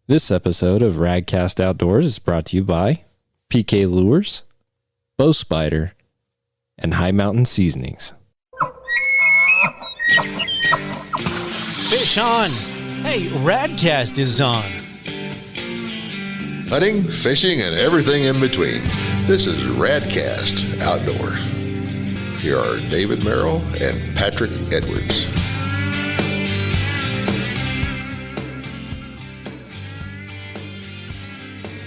This episode of Radcast Outdoors is brought to you by PK Lures, Bow Spider, and High Mountain Seasonings. Fish on! Hey, Radcast is on. Hunting, fishing, and everything in between. This is Radcast Outdoors. Here are David Merrill and Patrick Edwards.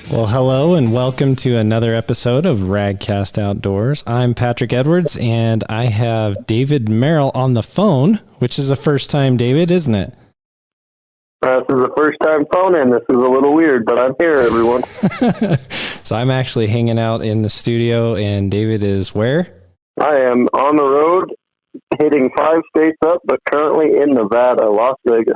Well, hello and welcome to another episode of Radcast Outdoors. I'm Patrick Edwards and I have David Merrill on the phone, which is the first time, David, isn't it? This is the first time phoning. This is a little weird, but I'm here, everyone. So I'm actually hanging out in the studio, and David is where? I am on the road, hitting 5 states up, but currently in Nevada, Las Vegas.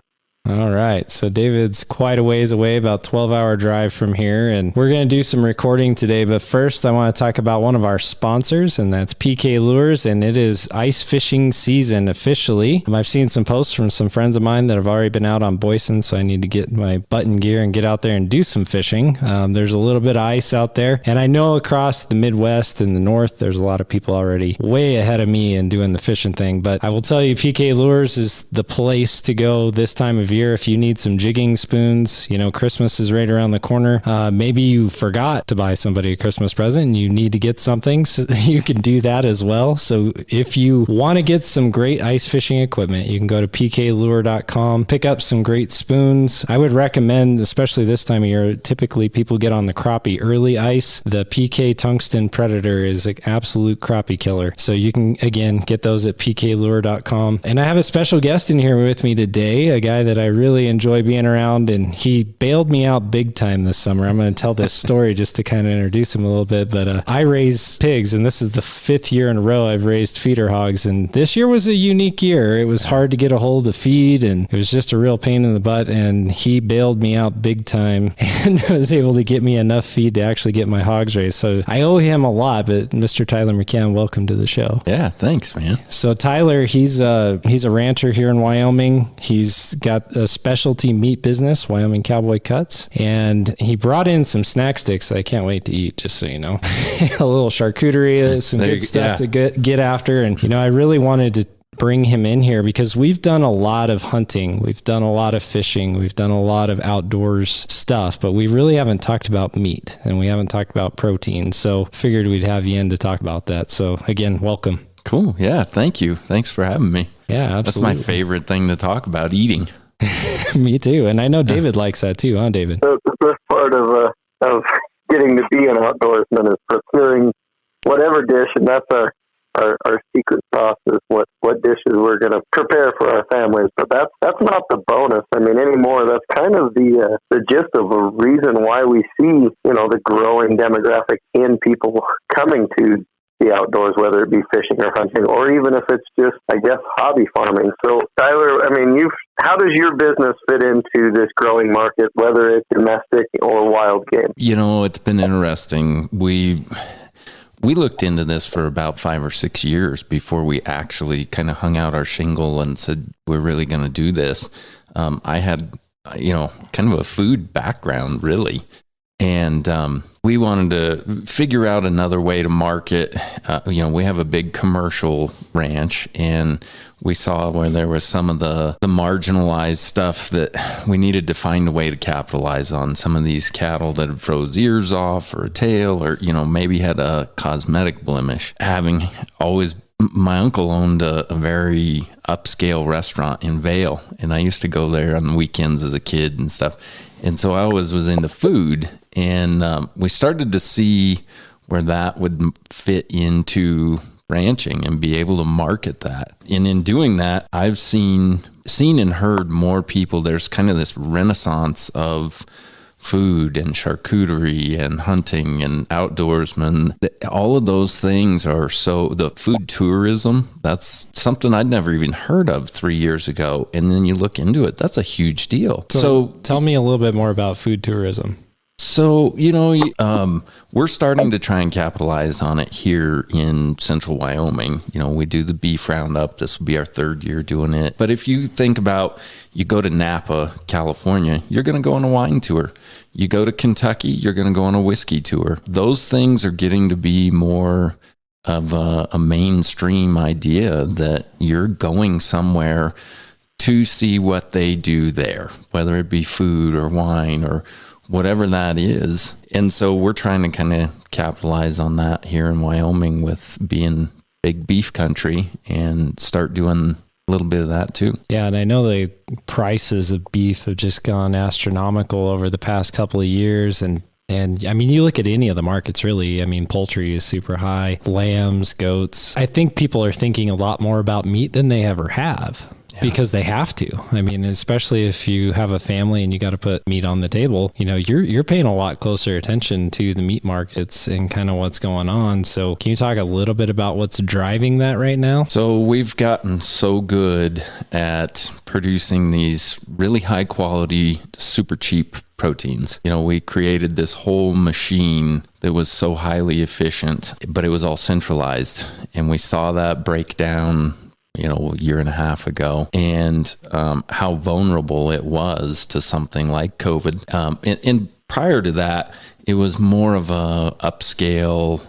All right. So David's quite a ways away, about 12-hour drive from here, and we're going to do some recording today. But first, I want to talk about one of our sponsors, and that's PK Lures, and it is ice fishing season officially. I've seen some posts from some friends of mine that have already been out on Boysen, so I need to get my button gear and get out there and do some fishing. There's a little bit of ice out there, and I know across the Midwest and the North, there's a lot of people already way ahead of me in doing the fishing thing. But I will tell you, PK Lures is the place to go this time of year if you need some jigging spoons. You know, Christmas is right around the corner. Maybe you forgot to buy somebody a Christmas present and you need to get something, so you can do that as well. So if you want to get some great ice fishing equipment, you can go to pklure.com, pick up some great spoons. I would recommend, especially this time of year, typically people get on the crappie early ice. The PK Tungsten Predator is an absolute crappie killer. So you can, again, get those at pklure.com. And I have a special guest in here with me today, a guy that I really enjoy being around, and he bailed me out big time this summer. I'm going to tell this story just to kind of introduce him a little bit, but I raise pigs, and this is the 5th year in a row I've raised feeder hogs, and this year was a unique year. It was hard to get a hold of feed, and it was just a real pain in the butt, and he bailed me out big time and was able to get me enough feed to actually get my hogs raised. So I owe him a lot, but Mr. Tyler McCann, welcome to the show. Yeah, thanks, man. So Tyler, he's a rancher here in Wyoming. He's got a specialty meat business, Wyoming Cowboy Cuts, and he brought in some snack sticks I can't wait to eat, just so you know. A little charcuterie, some good stuff to get after. And, you know, I really wanted to bring him in here because we've done a lot of hunting, we've done a lot of fishing, we've done a lot of outdoors stuff, but we really haven't talked about meat and we haven't talked about protein. So figured we'd have you in to talk about that. So again, welcome. Cool. Yeah, thank you. Thanks for having me. Yeah, absolutely. That's my favorite thing to talk about, eating. Me too. And I know David likes that too, huh, David? The best part of getting to be an outdoorsman is preparing whatever dish, and that's our secret sauce is what dishes we're going to prepare for our families. But that's not the bonus. I mean, anymore, that's kind of the gist of a reason why we see, you know, the growing demographic in people coming to the outdoors, whether it be fishing or hunting, or even if it's just, I guess, hobby farming. So, Tyler, I mean, how does your business fit into this growing market, whether it's domestic or wild game? You know, it's been interesting. We looked into this for about 5 or 6 years before we actually kind of hung out our shingle and said, we're really going to do this. I had, you know, kind of a food background, really. And we wanted to figure out another way to market. You know, we have a big commercial ranch, and we saw where there was some of the marginalized stuff that we needed to find a way to capitalize on. Some of these cattle that had froze ears off or a tail, or, you know, maybe had a cosmetic blemish. Having always, my uncle owned a very upscale restaurant in Vail, and I used to go there on the weekends as a kid and stuff. And so I always was into food, and we started to see where that would fit into ranching and be able to market that. And in doing that, I've seen and heard more people. There's kind of this renaissance of food and charcuterie and hunting and outdoorsmen. All of those things are the food tourism, that's something I'd never even heard of 3 years ago. And then you look into it, that's a huge deal. So tell me a little bit more about food tourism. So, we're starting to try and capitalize on it here in central Wyoming. We do the beef roundup. This will be our third year doing it. But if you think about, you go to Napa, California, you're going to go on a wine tour. You go to Kentucky, you're going to go on a whiskey tour. Those things are getting to be more of a mainstream idea that you're going somewhere to see what they do there, whether it be food or wine or whatever that is. And so we're trying to kind of capitalize on that here in Wyoming with being big beef country and start doing a little bit of that too. Yeah, and I know the prices of beef have just gone astronomical over the past couple of years. And I mean, you look at any of the markets, really. I mean, poultry is super high, lambs, goats. I think people are thinking a lot more about meat than they ever have. Because they have to. I mean, especially if you have a family and you got to put meat on the table, you're paying a lot closer attention to the meat markets and kind of what's going on. So can you talk a little bit about what's driving that right now? So we've gotten so good at producing these really high quality, super cheap proteins. We created this whole machine that was so highly efficient, but it was all centralized. And we saw that break down a year and a half ago, and how vulnerable it was to something like COVID. And prior to that, it was more of a upscale,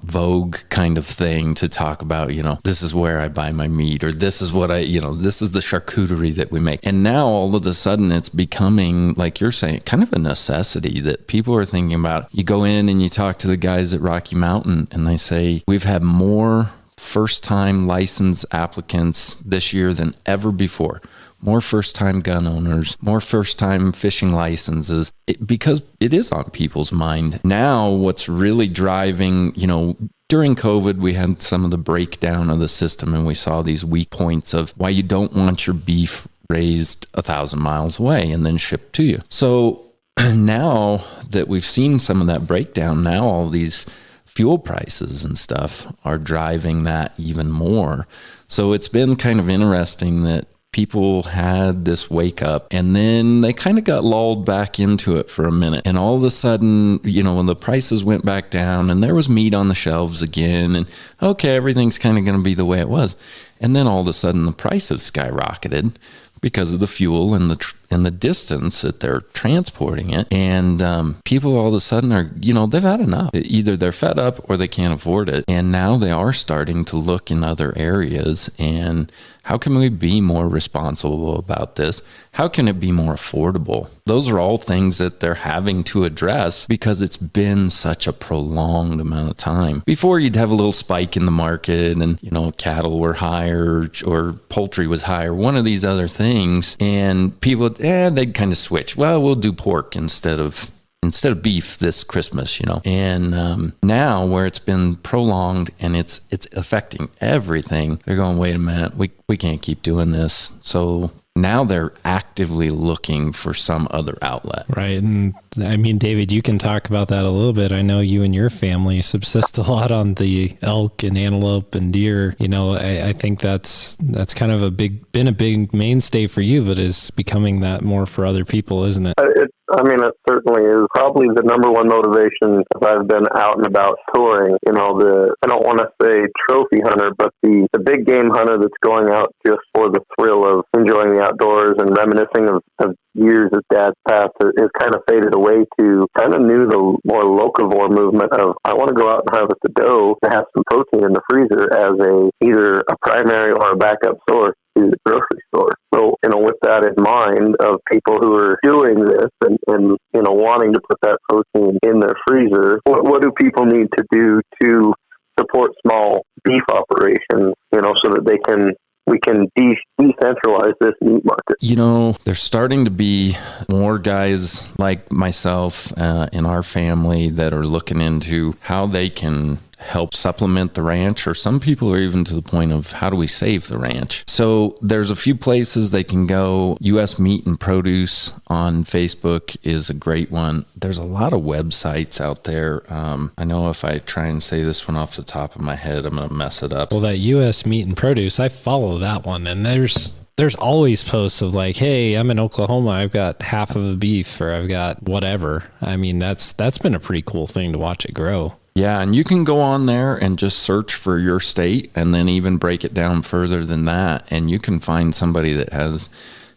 Vogue kind of thing to talk about, this is where I buy my meat, or this is what this is the charcuterie that we make. And now all of a sudden it's becoming, like you're saying, kind of a necessity that people are thinking about. You go in and you talk to the guys at Rocky Mountain and they say, we've had more first-time license applicants this year than ever before. More first-time gun owners, more first-time fishing licenses, because it is on people's mind. Now, what's really driving, during COVID, we had some of the breakdown of the system, and we saw these weak points of why you don't want your beef raised 1,000 miles away and then shipped to you. So now that we've seen some of that breakdown, now all these fuel prices and stuff are driving that even more. So it's been kind of interesting that people had this wake up and then they kind of got lulled back into it for a minute. And all of a sudden, when the prices went back down and there was meat on the shelves again, and okay, everything's kind of going to be the way it was. And then all of a sudden the prices skyrocketed because of the fuel and the distance that they're transporting it. And people all of a sudden are, they've had enough. Either they're fed up or they can't afford it. And now they are starting to look in other areas. And how can we be more responsible about this? How can it be more affordable? Those are all things that they're having to address because it's been such a prolonged amount of time. Before, you'd have a little spike in the market and, cattle were higher or poultry was higher, one of these other things. And people, they'd kind of switch. Well, we'll do pork instead of beef this Christmas, And now where it's been prolonged and it's affecting everything, they're going, wait a minute, we can't keep doing this. So now they're actively looking for some other outlet. Right. And I mean, David, you can talk about that a little bit. I know you and your family subsist a lot on the elk and antelope and deer. I think that's kind of been a big mainstay for you, but is becoming that more for other people, isn't it? It certainly is probably the number one motivation as I've been out and about touring. I don't want to say trophy hunter, but the big game hunter that's going out just for the thrill of enjoying the outdoors and reminiscing of years of dad's past is kind of faded away to kind of new, the more locavore movement of I want to go out and harvest a doe to have some protein in the freezer as either a primary or a backup source to the grocery store. So, with that in mind of people who are doing this and wanting to put that protein in their freezer, what do people need to do to support small beef operations, so that we can decentralize this meat market? There's starting to be more guys like myself in our family that are looking into how they can help supplement the ranch, or some people are even to the point of how do we save the ranch. So there's a few places they can go. U.S. Meat and Produce on Facebook is a great one. There's a lot of websites out there. I know if I try and say this one off the top of my head, I'm going to mess it up. Well, that U.S. Meat and Produce, I follow that one, and there's there's always posts of like, hey, I'm in Oklahoma, I've got half of a beef, or I've got whatever. I mean, that's been a pretty cool thing to watch it grow. Yeah, and you can go on there and just search for your state and then even break it down further than that. And you can find somebody that has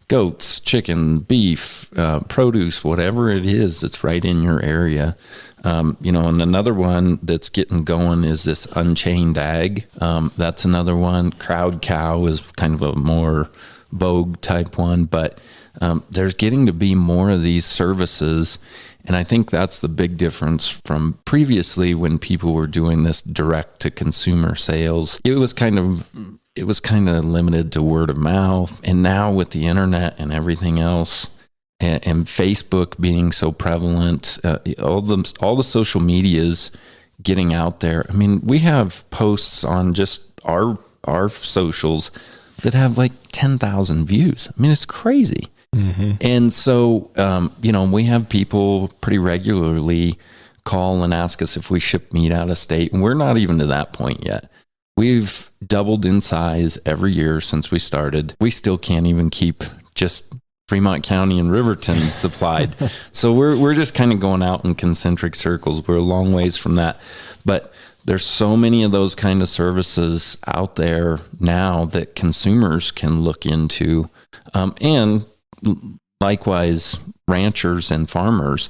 goats, chicken, beef, produce, whatever it is that's right in your area. And another one that's getting going is this Unchained Ag. That's another one. Crowd Cow is kind of a more vogue type one, but there's getting to be more of these services. And I think that's the big difference from previously when people were doing this direct to consumer sales. It was kind of limited to word of mouth. And now with the internet and everything else, and Facebook being so prevalent, all the social medias getting out there. I mean, we have posts on just our socials that have like 10,000 views. I mean, it's crazy. Mm-hmm. And so, we have people pretty regularly call and ask us if we ship meat out of state. And we're not even to that point yet. We've doubled in size every year since we started. We still can't even keep just Fremont County and Riverton supplied. So we're just kind of going out in concentric circles. We're a long ways from that. But there's so many of those kind of services out there now that consumers can look into. And likewise, ranchers and farmers,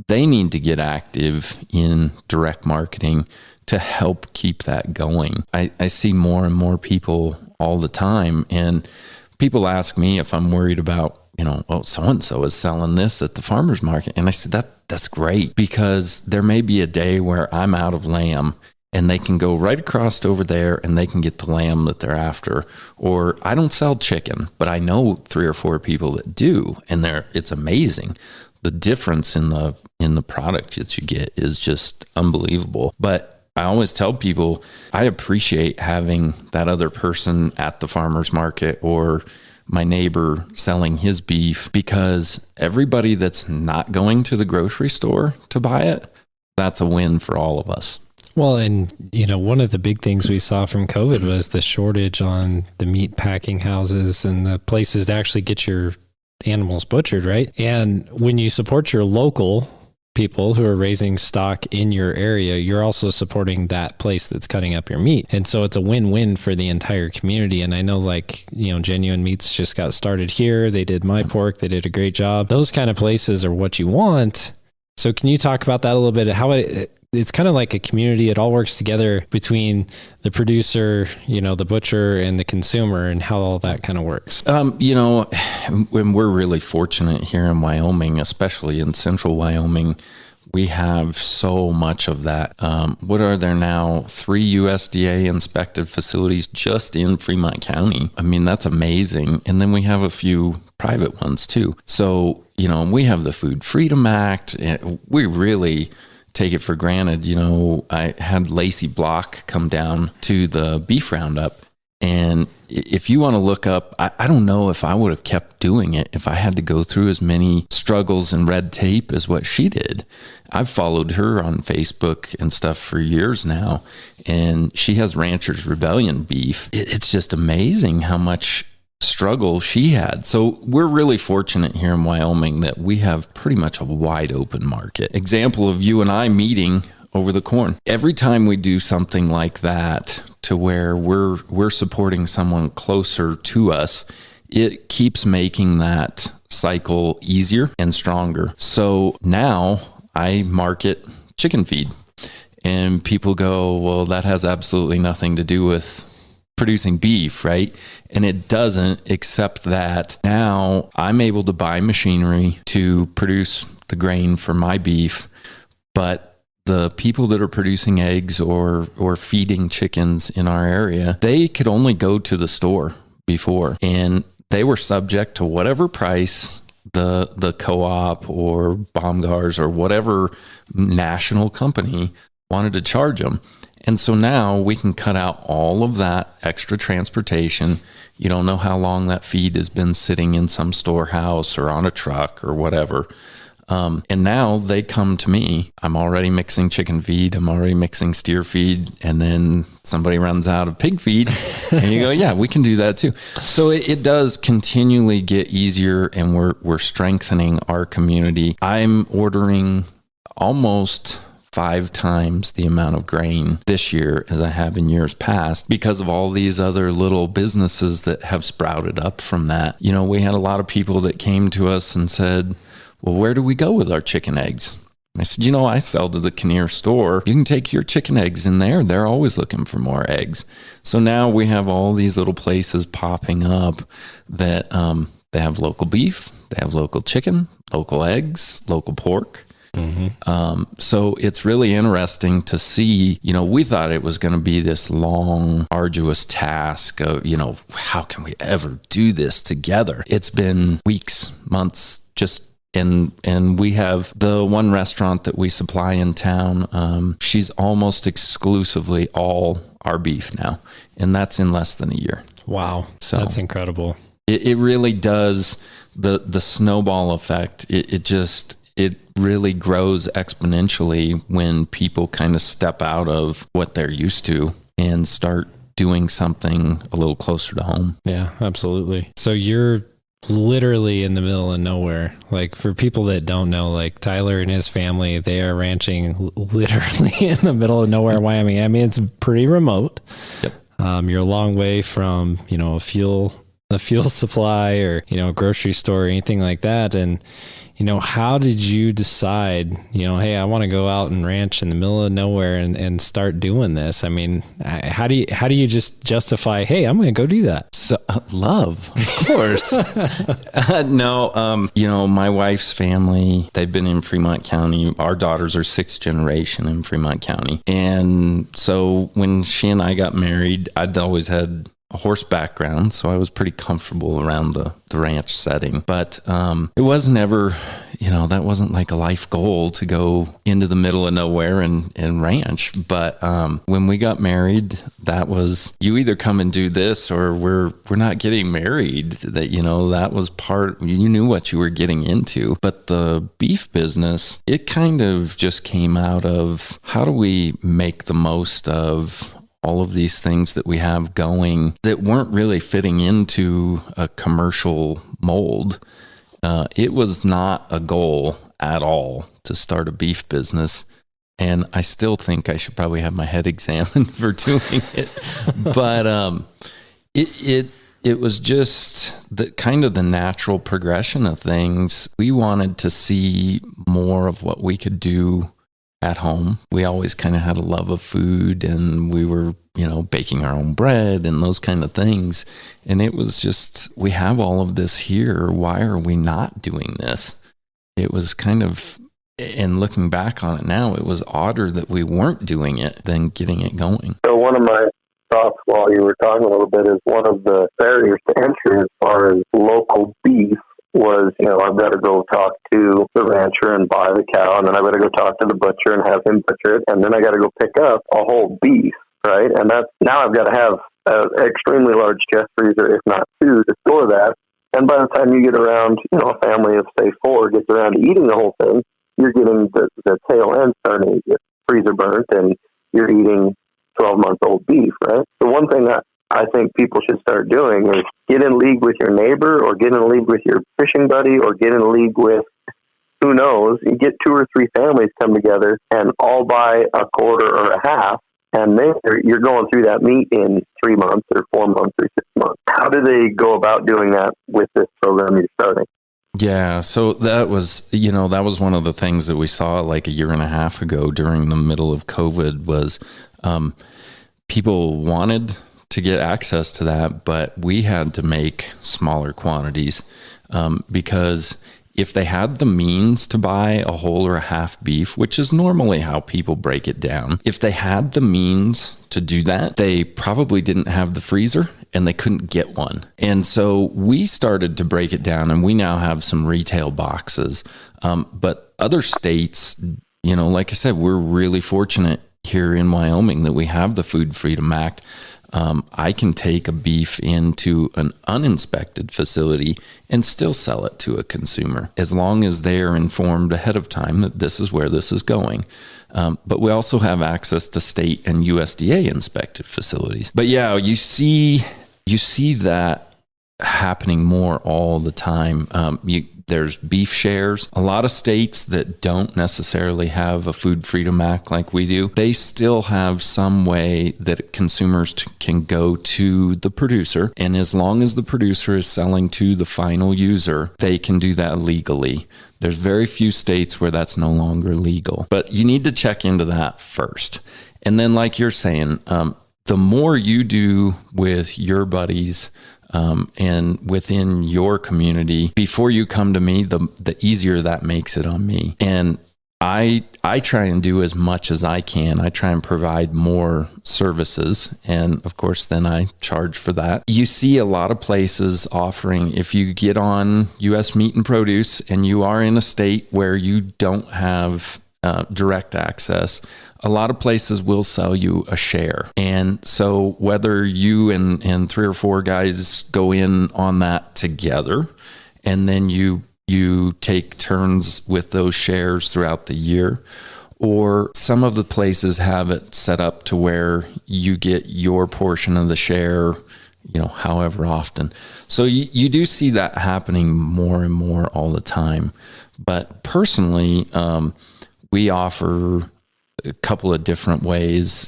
they need to get active in direct marketing to help keep that going. I see more and more people all the time, and people ask me if I'm worried about, so-and-so is selling this at the farmer's market. And I said, that's great, because there may be a day where I'm out of lamb and they can go right across over there and they can get the lamb that they're after. Or I don't sell chicken, but I know 3 or 4 people that do, and it's amazing. The difference in the product that you get is just unbelievable. But I always tell people I appreciate having that other person at the farmer's market or my neighbor selling his beef, because everybody that's not going to the grocery store to buy it, that's a win for all of us. Well, and one of the big things we saw from COVID was the shortage on the meat packing houses and the places to actually get your animals butchered, right? And when you support your local people who are raising stock in your area, you're also supporting that place that's cutting up your meat. And so it's a win-win for the entire community. And I know Genuine Meats just got started here. They did my pork. They did a great job. Those kind of places are what you want. So can you talk about that a little bit? How it's kind of like a community. It all works together between the producer, the butcher, and the consumer, and how all that kind of works. When we're really fortunate here in Wyoming, especially in central Wyoming, we have so much of that. What are there now? 3 USDA inspected facilities just in Fremont County. I mean, that's amazing. And then we have a few private ones too. So, we have the Food Freedom Act. And we really take it for granted. I had Lacey Block come down to the beef roundup, and if you want to look up, I don't know if I would have kept doing it if I had to go through as many struggles and red tape as what she did. I've followed her on Facebook and stuff for years now, and she has Ranchers Rebellion beef. It's just amazing how much struggle she had. So we're really fortunate here in Wyoming that we have pretty much a wide open market. Example of you and I meeting over the corn. Every time we do something like that to where we're supporting someone closer to us, it keeps making that cycle easier and stronger. So now I market chicken feed, and people go, well, that has absolutely nothing to do with producing beef, right? And it doesn't, except that now I'm able to buy machinery to produce the grain for my beef, but the people that are producing eggs or feeding chickens in our area, they could only go to the store before, and they were subject to whatever price the co-op or Baumgars or whatever national company wanted to charge them. And so now we can cut out all of that extra transportation. You don't know how long that feed has been sitting in some storehouse or on a truck or whatever. And now they come to me. I'm already mixing chicken feed. I'm already mixing steer feed. And then somebody runs out of pig feed. And you go, yeah, we can do that too. So it does continually get easier, and we're strengthening our community. I'm ordering almost 5 times the amount of grain this year as I have in years past because of all these other little businesses that have sprouted up from that. You know, we had a lot of people that came to us and said, well, where do we go with our chicken eggs? I said, you know, I sell to the Kinnear store. You can take your chicken eggs in there. They're always looking for more eggs. So now we have all these little places popping up that they have local beef, they have local chicken, local eggs, local pork. So it's really interesting to see, you know, we thought it was going to be this long, arduous task of, you know, how can we ever do this together? It's been weeks, months, just and we have the one restaurant that we supply in town. She's almost exclusively all our beef now, and that's in less than a year. Wow. So that's incredible. It really does the snowball effect. It really grows exponentially when people kind of step out of what they're used to and start doing something a little closer to home. Yeah, absolutely. So you're literally in the middle of nowhere. Like, for people that don't know, like Tyler and his family, they are ranching literally in the middle of nowhere, Wyoming. I mean, it's pretty remote. Yep. You're a long way from, you know, a fuel supply or, you know, a grocery store or anything like that. And, you know, how did you decide, you know, hey, I want to go out and ranch in the middle of nowhere and start doing this? I mean, how do you just justify, hey, I'm going to go do that? So love, of course. No, you know, my wife's family, they've been in Fremont County. Our daughters are 6th generation in Fremont County. And so when she and I got married, I'd always had a horse background, so I was pretty comfortable around the ranch setting. But it wasn't ever, you know, that wasn't like a life goal to go into the middle of nowhere and ranch. But when we got married, that was, you either come and do this or we're not getting married. That, you know, that was part, you knew what you were getting into. But the beef business, it kind of just came out of, how do we make the most of all of these things that we have going that weren't really fitting into a commercial mold. It was not a goal at all to start a beef business. And I still think I should probably have my head examined for doing it. But it was just the kind of the natural progression of things. We wanted to see more of what we could do at home. We always kind of had a love of food, and we were, you know, baking our own bread and those kind of things. And it was just, we have all of this here. Why are we not doing this? It was kind of, and looking back on it now, it was odder that we weren't doing it than getting it going. So one of my thoughts while you were talking a little bit is one of the barriers to entry as far as local beef was, you know, I've got to go talk to the rancher and buy the cow, and then I've got to go talk to the butcher and have him butcher it, and then I got to go pick up a whole beef, right? And that's, now I've got to have an extremely large chest freezer, if not 2, to store that. And by the time you get around, you know, a family of, say, 4 gets around to eating the whole thing, you're getting the tail end starting to get freezer burnt, and you're eating 12-month-old beef, right? The one thing that I think people should start doing is get in league with your neighbor, or get in league with your fishing buddy, or get in league with, who knows, you get 2 or 3 families come together and all buy a quarter or a half, and then you're going through that meat in 3 months or 4 months or 6 months. How do they go about doing that with this program you're starting? Yeah, so that was, you know, that was one of the things that we saw like a year and a half ago during the middle of COVID was people wanted to get access to that, but we had to make smaller quantities because if they had the means to buy a whole or a half beef, which is normally how people break it down, if they had the means to do that, they probably didn't have the freezer and they couldn't get one. And so we started to break it down, and we now have some retail boxes. But other states, you know, like I said, we're really fortunate here in Wyoming that we have the Food Freedom Act. I can take a beef into an uninspected facility and still sell it to a consumer as long as they are informed ahead of time that this is where this is going. But we also have access to state and USDA inspected facilities. But yeah, you see that happening more all the time. There's beef shares. A lot of states that don't necessarily have a Food Freedom Act like we do, they still have some way that consumers can go to the producer. And as long as the producer is selling to the final user, they can do that legally. There's very few states where that's no longer legal. But you need to check into that first. And then, like you're saying, the more you do with your buddies, and within your community, before you come to me, the easier that makes it on me. And I try and do as much as I can. I try and provide more services. And of course, then I charge for that. You see a lot of places offering, if you get on U.S. Meat and Produce and you are in a state where you don't have direct access, a lot of places will sell you a share. And so whether you and 3 or 4 guys go in on that together, and then you take turns with those shares throughout the year, or some of the places have it set up to where you get your portion of the share, however often. So you do see that happening more and more all the time. But personally, we offer a couple of different ways,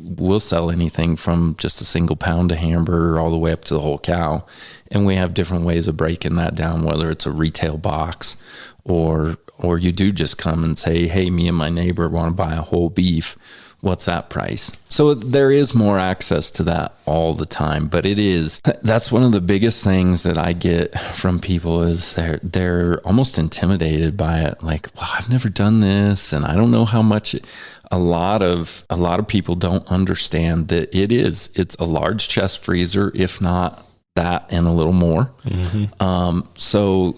we'll sell anything from just a single pound of hamburger all the way up to the whole cow. And we have different ways of breaking that down, whether it's a retail box or you do just come and say, hey, me and my neighbor want to buy a whole beef. What's that price? So there is more access to that all the time, but that's one of the biggest things that I get from people is they're almost intimidated by it. Like, well, I've never done this and I don't know how much a lot of people don't understand that it's a large chest freezer, if not that and a little more. Mm-hmm. So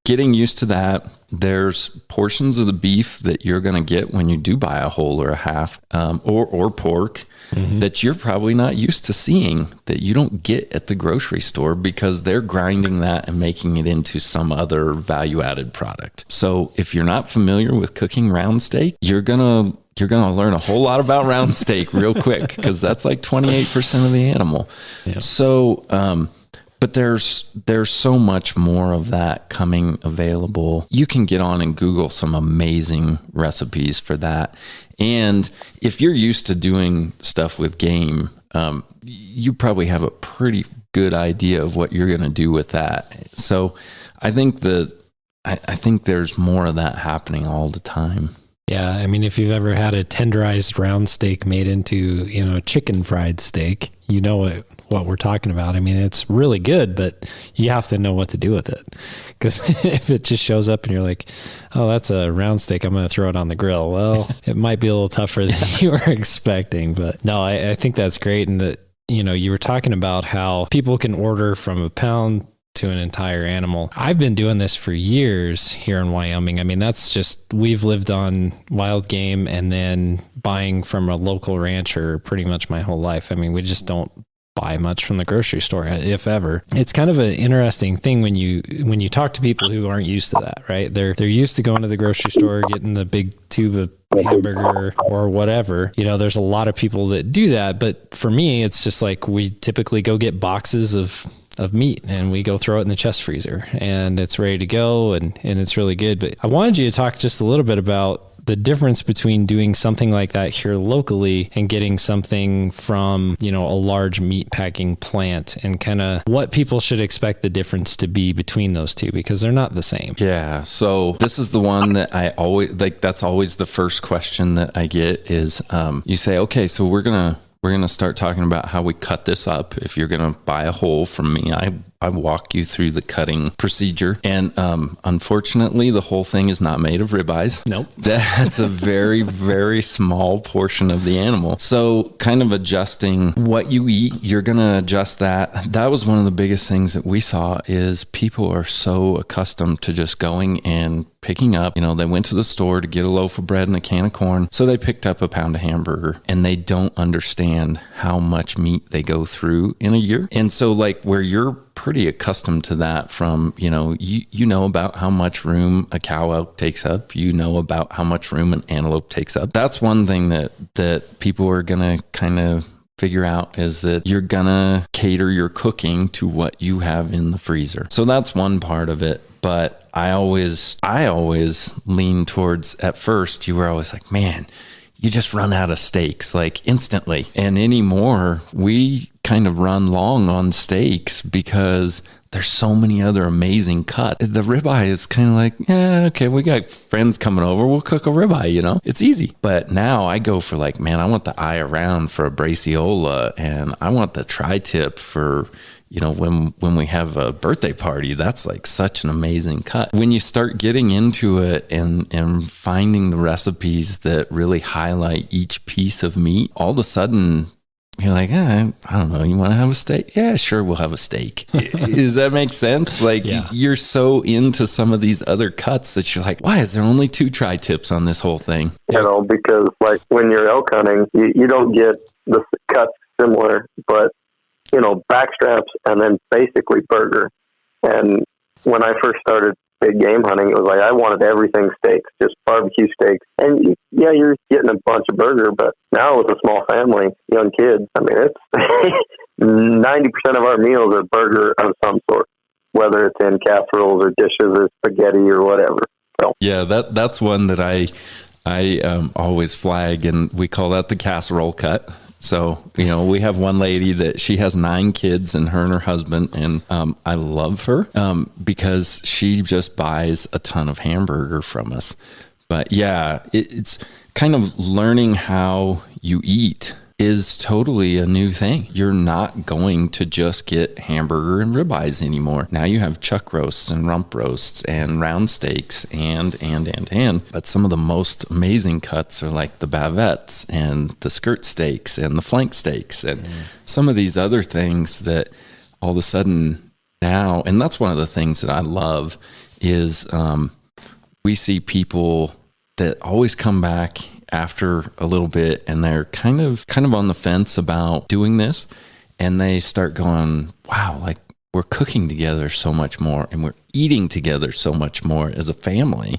getting used to that, there's portions of the beef that you're going to get when you do buy a whole or a half, or pork, mm-hmm. that you're probably not used to seeing, that you don't get at the grocery store because they're grinding that and making it into some other value-added product. So if you're not familiar with cooking round steak, you're going to learn a whole lot about round steak real quick, because that's like 28% of the animal. Yeah. So, but there's so much more of that coming available. You can get on and Google some amazing recipes for that. And if you're used to doing stuff with game, you probably have a pretty good idea of what you're going to do with that. So I think there's more of that happening all the time. Yeah, I mean, if you've ever had a tenderized round steak made into, a chicken fried steak, you know what we're talking about. I mean, it's really good, but you have to know what to do with it. Because if it just shows up and you're like, oh, that's a round steak, I'm going to throw it on the grill. Well, it might be a little tougher than you were expecting. But no, I think that's great. And that, you were talking about how people can order from a pound to an entire animal. I've been doing this for years here in Wyoming. I mean, that's just, we've lived on wild game and then buying from a local rancher pretty much my whole life. I mean, we just don't buy much from the grocery store, if ever. It's kind of an interesting thing when you talk to people who aren't used to that, right? They're used to going to the grocery store, getting the big tube of hamburger or whatever. There's a lot of people that do that, but for me, it's just like we typically go get boxes of meat and we go throw it in the chest freezer and it's ready to go and it's really good. But I wanted you to talk just a little bit about the difference between doing something like that here locally and getting something from, a large meat packing plant, and kind of what people should expect the difference to be between those two, because they're not the same. Yeah. So this is the one that I always, that's always the first question that I get is, you say, okay, so we're going to start talking about how we cut this up. If you're going to buy a whole from me, I walk you through the cutting procedure. And unfortunately, the whole thing is not made of ribeyes. Nope. That's a very, very small portion of the animal. So kind of adjusting what you eat, you're going to adjust that. That was one of the biggest things that we saw is people are so accustomed to just going and picking up, they went to the store to get a loaf of bread and a can of corn. So they picked up a pound of hamburger, and they don't understand how much meat they go through in a year. And so like where you're pretty accustomed to that from, you know about how much room a cow elk takes up, about how much room an antelope takes up. That's one thing that people are going to kind of figure out is that you're gonna cater your cooking to what you have in the freezer. So that's one part of it. But I always lean towards, at first, you were always like, man, you just run out of steaks like instantly. And anymore, we kind of run long on steaks because there's so many other amazing cuts. The ribeye is kind of like, yeah, okay, we got friends coming over, we'll cook a ribeye, it's easy. But now I go for like, man, I want the eye around for a braciola, and I want the tri-tip for, when we have a birthday party. That's like such an amazing cut. When you start getting into it and finding the recipes that really highlight each piece of meat, all of a sudden you're like, I don't know, you want to have a steak? Yeah, sure, we'll have a steak. Does that make sense? Like, yeah. You're so into some of these other cuts that you're like, why is there only 2 tri-tips on this whole thing? Because like when you're elk hunting, you don't get the cuts similar, but backstraps and then basically burger. And when I first started big game hunting, it was like I wanted everything steaks, just barbecue steaks. And you're getting a bunch of burger, but now with a small family, young kids, it's 90% of our meals are burger of some sort, whether it's in casseroles or dishes or spaghetti or whatever. So yeah, that's one that I always flag, and we call that the casserole cut. So, we have one lady that she has 9 kids, and her husband, and I love her because she just buys a ton of hamburger from us. But yeah, it's kind of learning how you eat is totally a new thing. You're not going to just get hamburger and ribeyes anymore. Now you have chuck roasts and rump roasts and round steaks and. But some of the most amazing cuts are like the bavettes and the skirt steaks and the flank steaks and some of these other things that all of a sudden now, and that's one of the things that I love is we see people that always come back after a little bit, and they're kind of on the fence about doing this, and they start going, wow, like we're cooking together so much more, and we're eating together so much more as a family.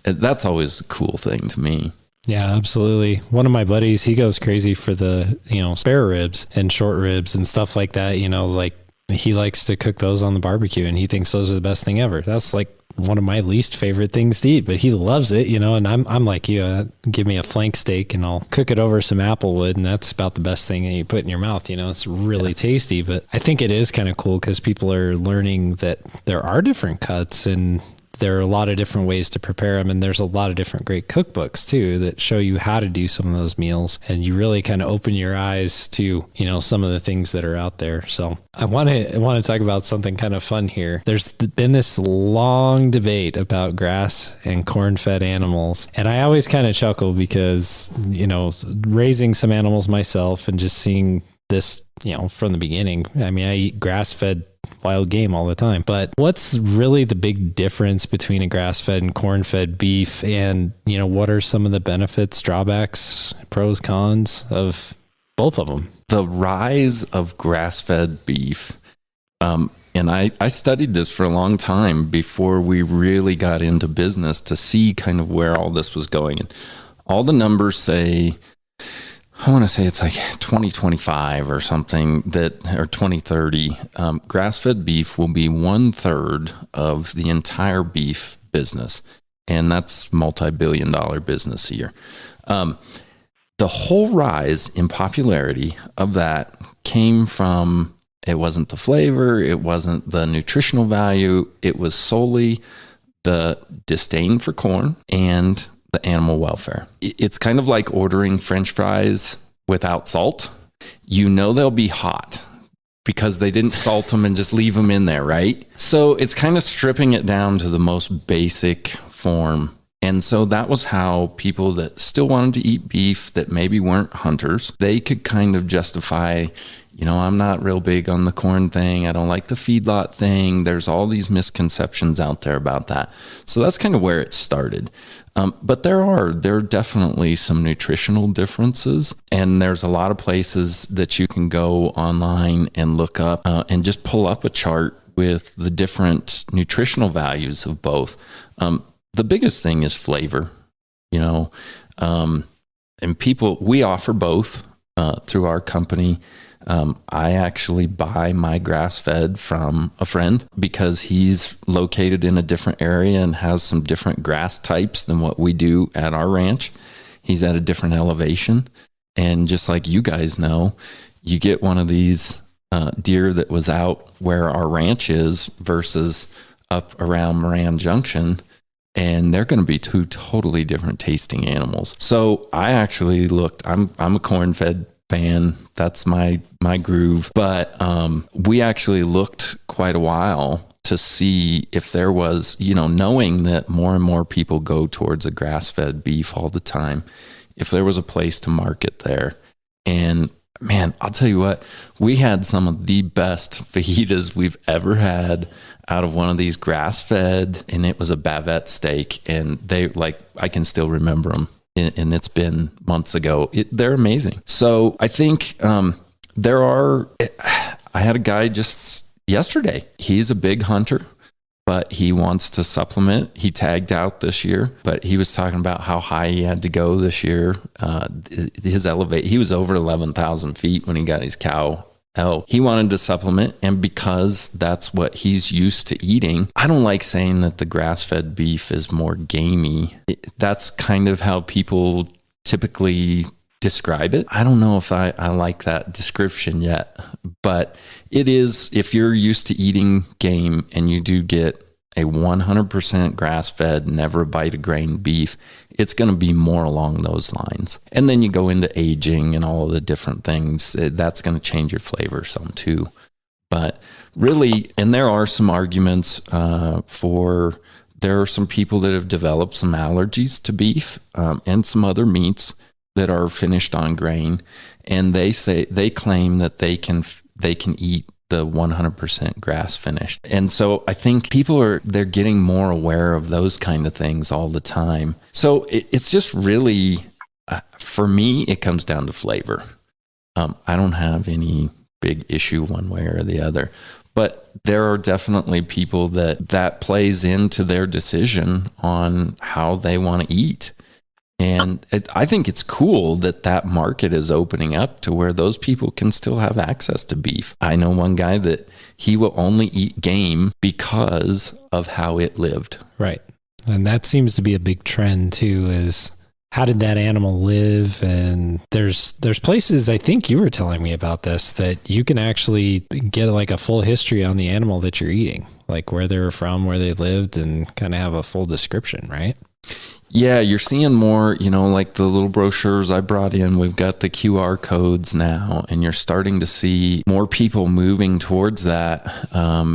And that's always a cool thing to me. Yeah, absolutely. One of my buddies, he goes crazy for the, spare ribs and short ribs and stuff like that. Like he likes to cook those on the barbecue, and he thinks those are the best thing ever. That's like one of my least favorite things to eat, but he loves it, and I'm like you, give me a flank steak and I'll cook it over some applewood, and that's about the best thing that you put in your mouth. It's really tasty. But I think it is kind of cool because people are learning that there are different cuts, and there are a lot of different ways to prepare them. And there's a lot of different great cookbooks too that show you how to do some of those meals. And you really kind of open your eyes to, some of the things that are out there. So I want to talk about something kind of fun here. There's been this long debate about grass and corn-fed animals. And I always kind of chuckle because, raising some animals myself and just seeing this, from the beginning. I eat grass-fed wild game all the time. But what's really the big difference between a grass-fed and corn-fed beef? And, what are some of the benefits, drawbacks, pros, cons of both of them? The rise of grass-fed beef, and I studied this for a long time before we really got into business to see kind of where all this was going. And all the numbers say, I want to say it's like 2025 or something or 2030, grass-fed beef will be 1/3 of the entire beef business. And that's multi-billion-dollar business a year. The whole rise in popularity of that came from, it wasn't the flavor, it wasn't the nutritional value, it was solely the disdain for corn and the animal welfare. It's kind of like ordering French fries without salt. They'll be hot. because they didn't salt them and just leave them in there, right? So it's kind of stripping it down to the most basic form. And so that was how people that still wanted to eat beef that maybe weren't hunters, they could kind of justify, I'm not real big on the corn thing. I don't like the feedlot thing. There's all these misconceptions out there about that. So that's kind of where it started. But there are definitely some nutritional differences. And there's a lot of places that you can go online and look up and just pull up a chart with the different nutritional values of both. The biggest thing is flavor, and we offer both through our company. I actually buy my grass-fed from a friend because he's located in a different area and has some different grass types than what we do at our ranch. He's at a different elevation. And just like you guys know, you get one of these deer that was out where our ranch is versus up around Moran Junction, and they're going to be two totally different tasting animals. So I actually looked, I'm a corn-fed fan. That's my groove. But we actually looked quite a while to see if there was, knowing that more and more people go towards a grass-fed beef all the time, if there was a place to market there. And man, I'll tell you what, we had some of the best fajitas we've ever had out of one of these grass-fed, and it was a bavette steak, and I can still remember them. And it's been months ago. They're amazing. So I think I had a guy just yesterday. He's a big hunter, but he wants to supplement. He tagged out this year, but he was talking about how high he had to go this year. He was over 11,000 feet when he got his cow. He wanted to supplement, and because that's what he's used to eating, I don't like saying that the grass-fed beef is more gamey. That's kind of how people typically describe it. I don't know if I like that description yet, but it is, if you're used to eating game and you do get a 100% grass-fed, never bite a grain beef, it's going to be more along those lines. And then you go into aging and all of the different things. That's going to change your flavor some too. But really, and there are some arguments there are some people that have developed some allergies to beef and some other meats that are finished on grain. And they claim that they can eat the 100% grass finished. And so I think they're getting more aware of those kind of things all the time. So it's just really, for me, it comes down to flavor. I don't have any big issue one way or the other, but there are definitely people that plays into their decision on how they want to eat. And I think it's cool that market is opening up to where those people can still have access to beef. I know one guy that he will only eat game because of how it lived. Right. And that seems to be a big trend too, is how did that animal live? And there's places, I think you were telling me about this, that you can actually get like a full history on the animal that you're eating, like where they were from, where they lived, and kind of have a full description, right? Yeah, you're seeing more, like the little brochures I brought in, we've got the QR codes now, and you're starting to see more people moving towards that.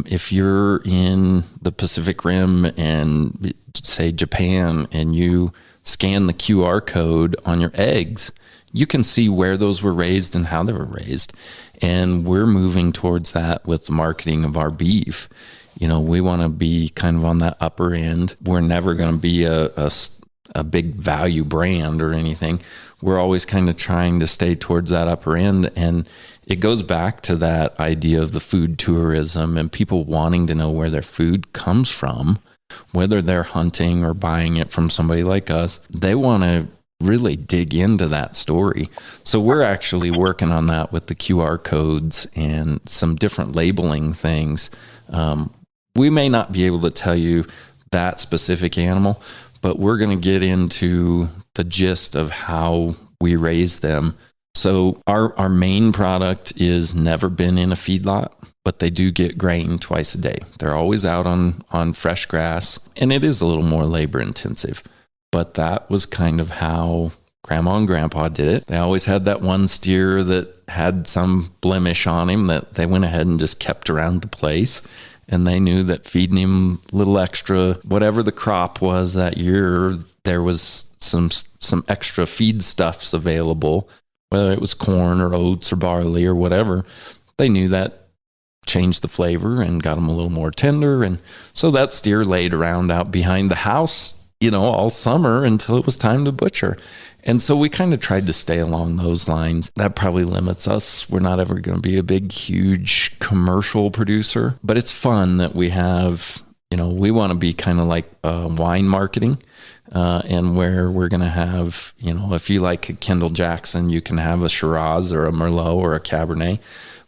If you're in the Pacific Rim and say Japan, and you scan the QR code on your eggs, you can see where those were raised and how they were raised. And we're moving towards that with the marketing of our beef. We want to be kind of on that upper end. We're never going to be a big value brand or anything. We're always kind of trying to stay towards that upper end. And it goes back to that idea of the food tourism and people wanting to know where their food comes from, whether they're hunting or buying it from somebody like us. They want to really dig into that story. So we're actually working on that with the QR codes and some different labeling things. We may not be able to tell you that specific animal, but we're going to get into the gist of how we raise them. So our main product is never been in a feedlot, but they do get grain twice a day. They're always out on fresh grass, and it is a little more labor intensive. But that was kind of how grandma and grandpa did it. They always had that one steer that had some blemish on him that they went ahead and just kept around the place. And they knew that feeding him a little extra, whatever the crop was that year, there was some extra feed stuffs available, whether it was corn or oats or barley or whatever. They knew that changed the flavor and got them a little more tender. And so that steer laid around out behind the house, all summer until it was time to butcher. And so we kind of tried to stay along those lines. That probably limits us. We're not ever going to be a big, huge commercial producer, but it's fun that we have, we want to be kind of like wine marketing, and where we're going to have, if you like a Kendall Jackson, you can have a Shiraz or a Merlot or a Cabernet.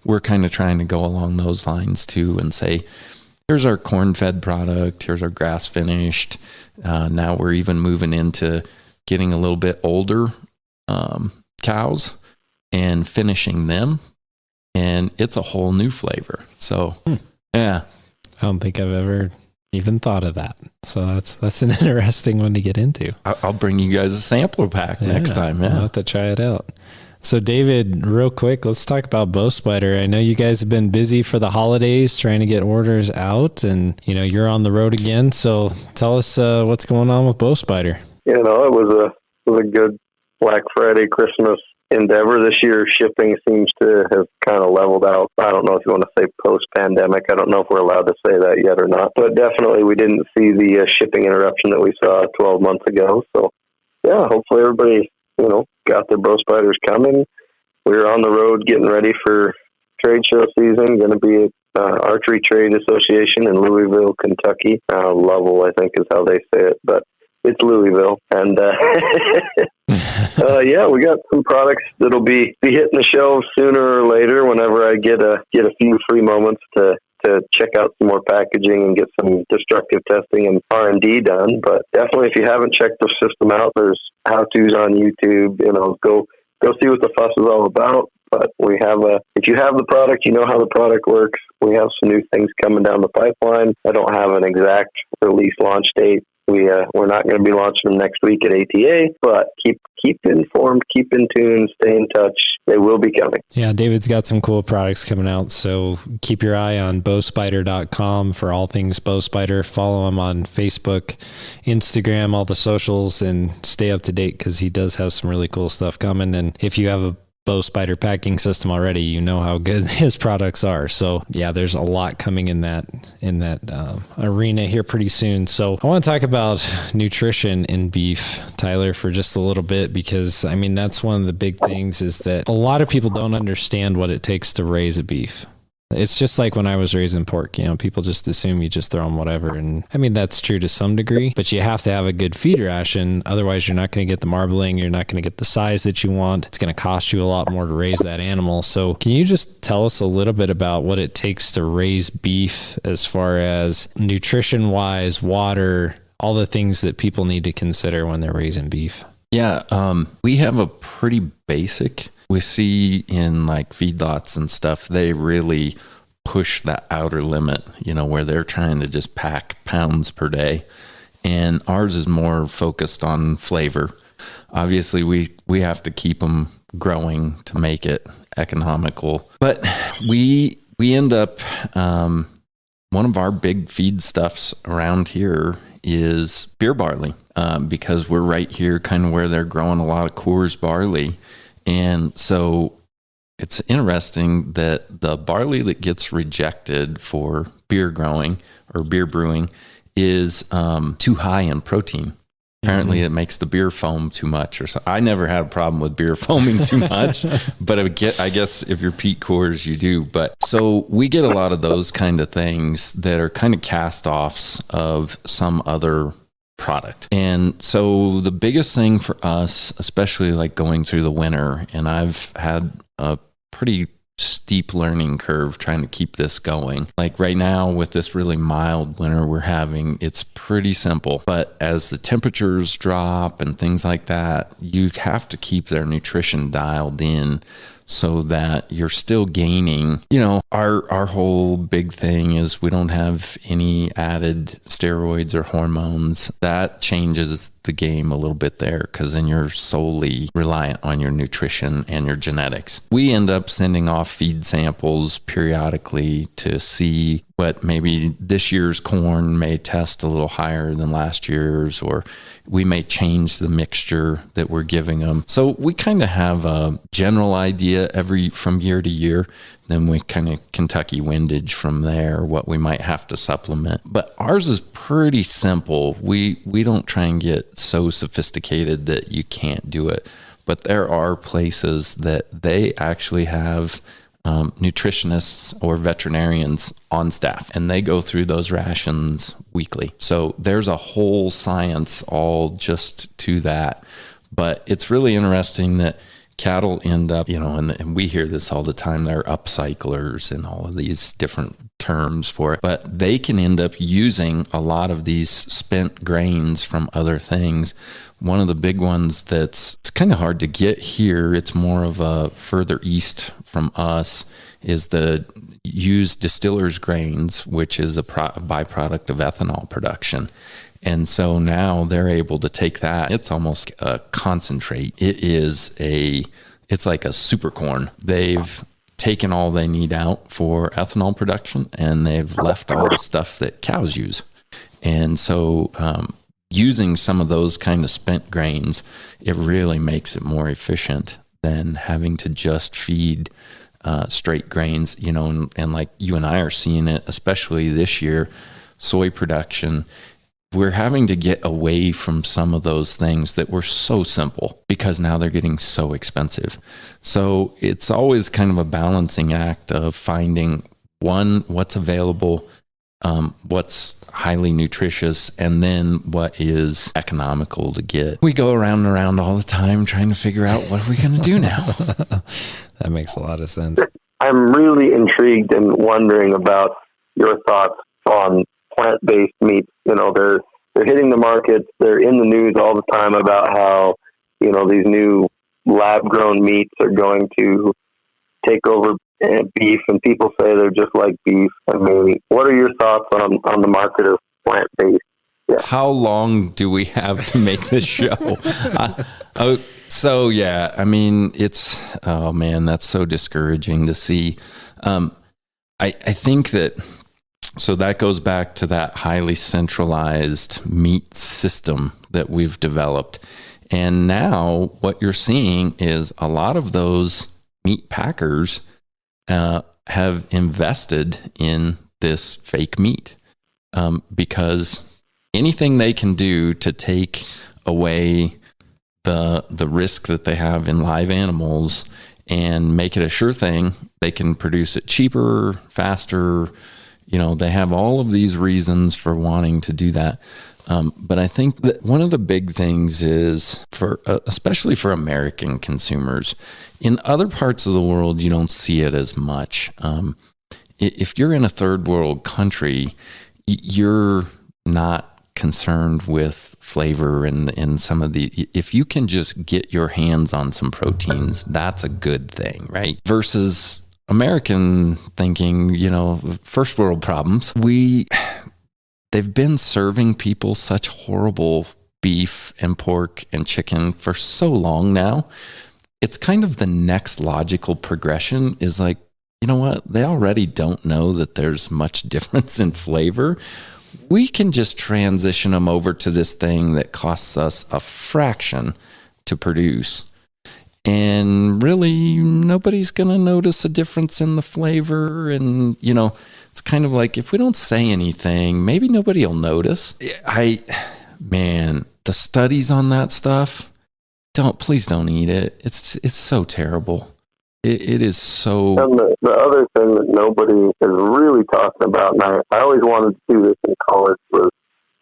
We're kind of trying to go along those lines too and say, here's our corn-fed product, here's our grass-finished. Now we're even moving into getting a little bit older cows and finishing them, and it's a whole new flavor. So, yeah. I don't think I've ever even thought of that. So that's an interesting one to get into. I'll bring you guys a sampler pack next time. Yeah. I'll have to try it out. So David, real quick, let's talk about Bow Spider. I know you guys have been busy for the holidays trying to get orders out, and you're on the road again. So tell us what's going on with Bow Spider. It was a good Black Friday, Christmas endeavor. This year, shipping seems to have kind of leveled out. I don't know if you want to say post-pandemic. I don't know if we're allowed to say that yet or not. But definitely, we didn't see the shipping interruption that we saw 12 months ago. So, yeah, hopefully everybody, got their Bow Spiders coming. We're on the road getting ready for trade show season. Going to be at Archery Trade Association in Louisville, Kentucky. Lovell, I think is how they say it, but it's Louisville. And we got some products that'll be hitting the shelves sooner or later whenever I get a few free moments to check out some more packaging and get some destructive testing and R&D done. But definitely, if you haven't checked the system out, there's how-tos on YouTube. Go see what the fuss is all about. But we have if you have the product, you know how the product works. We have some new things coming down the pipeline. I don't have an exact release launch date. We're not going to be launching them next week at ATA, but keep informed, keep in tune, stay in touch. They will be coming. Yeah, David's got some cool products coming out, so keep your eye on bowspider.com for all things Bow Spider. Follow him on Facebook, Instagram, all the socials, and stay up to date because he does have some really cool stuff coming. And if you have a Bow Spider packing system already, you know how good his products are. So yeah, there's a lot coming in that arena here pretty soon. So I want to talk about nutrition in beef, Tyler, for just a little bit, because that's one of the big things is that a lot of people don't understand what it takes to raise a beef. It's just like when I was raising pork, people just assume you just throw them whatever. And that's true to some degree, but you have to have a good feed ration. Otherwise, you're not going to get the marbling. You're not going to get the size that you want. It's going to cost you a lot more to raise that animal. So can you just tell us a little bit about what it takes to raise beef as far as nutrition wise, water, all the things that people need to consider when they're raising beef? Yeah. We have a pretty basic. We see in like feedlots and stuff, they really push that outer limit, where they're trying to just pack pounds per day. And ours is more focused on flavor. Obviously, we have to keep them growing to make it economical. But we end up, one of our big feed stuffs around here is beer barley, because we're right here kind of where they're growing a lot of Coors barley. And so it's interesting that the barley that gets rejected for beer growing or beer brewing is too high in protein. Apparently it makes the beer foam too much or so. I never had a problem with beer foaming too much, but I guess if you're Pete Coors, you do. But so we get a lot of those kind of things that are kind of cast-offs of some other product. And so the biggest thing for us, especially like going through the winter, and I've had a pretty steep learning curve trying to keep this going. Like right now with this really mild winter we're having, it's pretty simple. But as the temperatures drop and things like that, you have to keep their nutrition dialed in so that you're still gaining. You know, our whole big thing is we don't have any added steroids or hormones. That changes the game a little bit there, because then you're solely reliant on your nutrition and your genetics. We end up sending off feed samples periodically to see what maybe this year's corn may test a little higher than last year's, or we may change the mixture that we're giving them. So we kind of have a general idea from year to year. Then we kind of Kentucky windage from there, what we might have to supplement. But ours is pretty simple. We don't try and get so sophisticated that you can't do it. But there are places that they actually have nutritionists or veterinarians on staff, and they go through those rations weekly. So there's a whole science all just to that. But it's really interesting that cattle end up, you know, and we hear this all the time, they're upcyclers and all of these different terms for it, but they can end up using a lot of these spent grains from other things. One of the big ones it's kind of hard to get here, it's more of a further east from us, is the used distillers grains, which is a byproduct of ethanol production. And so now they're able to take that. It's almost a concentrate. It's like a super corn. They've taken all they need out for ethanol production, and they've left all the stuff that cows use. And so using some of those kind of spent grains, it really makes it more efficient than having to just feed straight grains, you know, and like you and I are seeing it, especially this year, soy production. We're having to get away from some of those things that were so simple because now they're getting so expensive. So it's always kind of a balancing act of finding, one, what's available, what's highly nutritious, and then what is economical to get. We go around and around all the time trying to figure out what are we going to do now. That makes a lot of sense. I'm really intrigued and wondering about your thoughts on plant-based meats. You know, they're hitting the markets. They're in the news all the time about how, you know, these new lab-grown meats are going to take over beef, and people say they're just like beef. I mean, what are your thoughts on the market of plant-based? Yeah. How long do we have to make this show? So yeah, I mean, oh man, that's so discouraging to see. I think that, so that goes back to that highly centralized meat system that we've developed. And now what you're seeing is a lot of those meat packers have invested in this fake meat because anything they can do to take away the risk that they have in live animals and make it a sure thing, they can produce it cheaper, faster. You know, they have all of these reasons for wanting to do that. But I think that one of the big things is, especially for American consumers, in other parts of the world, you don't see it as much. If you're in a third world country, you're not concerned with flavor and some of if you can just get your hands on some proteins, that's a good thing, right? Versus American thinking, you know, first world problems. They've been serving people such horrible beef and pork and chicken for so long now. It's kind of the next logical progression is like, you know what? They already don't know that there's much difference in flavor. We can just transition them over to this thing that costs us a fraction to produce. And really, nobody's going to notice a difference in the flavor. And, you know, it's kind of like, if we don't say anything, maybe nobody will notice. Man, the studies on that stuff, please don't eat it. It's so terrible. It is so. And the other thing that nobody is really talking about, and I always wanted to do this in college, was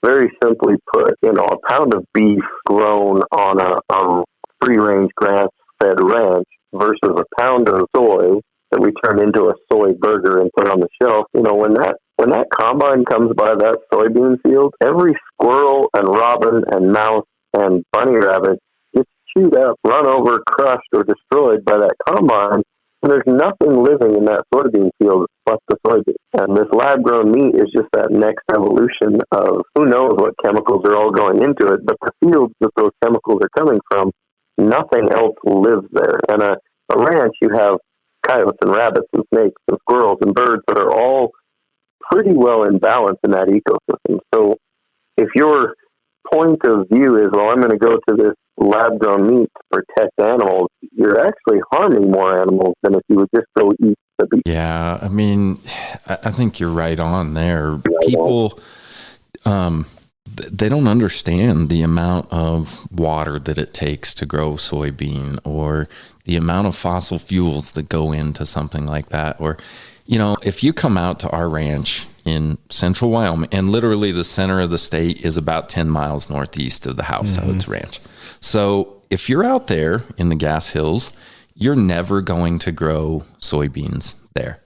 very simply put, you know, a pound of beef grown on a free-range grass-fed ranch versus a pound of soy that we turn into a soy burger and put on the shelf. You know, when that combine comes by that soybean field, every squirrel and robin and mouse and bunny rabbit gets chewed up, run over, crushed, or destroyed by that combine. And there's nothing living in that soybean field but the soybean. And this lab-grown meat is just that next evolution of who knows what chemicals are all going into it, but the fields that those chemicals are coming from, nothing else lives there. And a ranch, you have coyotes and rabbits and snakes and squirrels and birds that are all pretty well in balance in that ecosystem. So if your point of view is, well, I'm going to go to this lab-grown meat to protect animals, you're actually harming more animals than if you would just go eat the beef. Yeah, I mean, I think you're right on there. People, they don't understand the amount of water that it takes to grow soybean, or the amount of fossil fuels that go into something like that. Or, you know, if you come out to our ranch in central Wyoming, and literally the center of the state is about 10 miles northeast of the house, Hodes Ranch. So if you're out there in the Gas Hills, you're never going to grow soybeans there.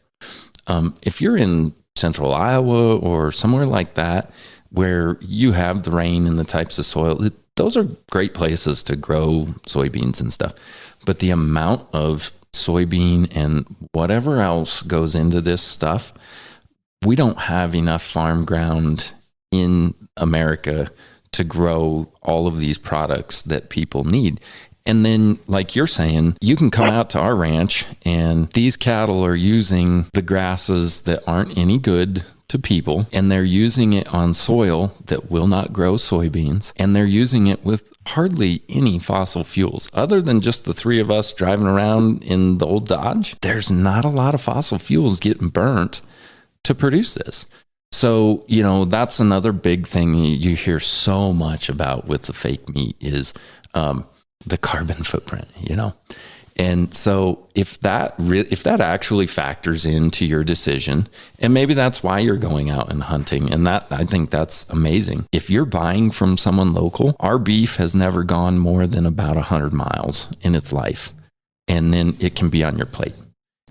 If you're in central Iowa or somewhere like that, where you have the rain and the types of soil, those are great places to grow soybeans and stuff. But the amount of soybean and whatever else goes into this stuff, we don't have enough farm ground in America to grow all of these products that people need. And then, like you're saying, you can come out to our ranch and these cattle are using the grasses that aren't any good to people, and they're using it on soil that will not grow soybeans, and they're using it with hardly any fossil fuels. Other than just the three of us driving around in the old Dodge, there's not a lot of fossil fuels getting burnt to produce this. So, you know, that's another big thing you hear so much about with the fake meat is the carbon footprint, you know? And so if that actually factors into your decision, and maybe that's why you're going out and hunting, and that, I think that's amazing. If you're buying from someone local, our beef has never gone more than about 100 miles in its life, and then it can be on your plate.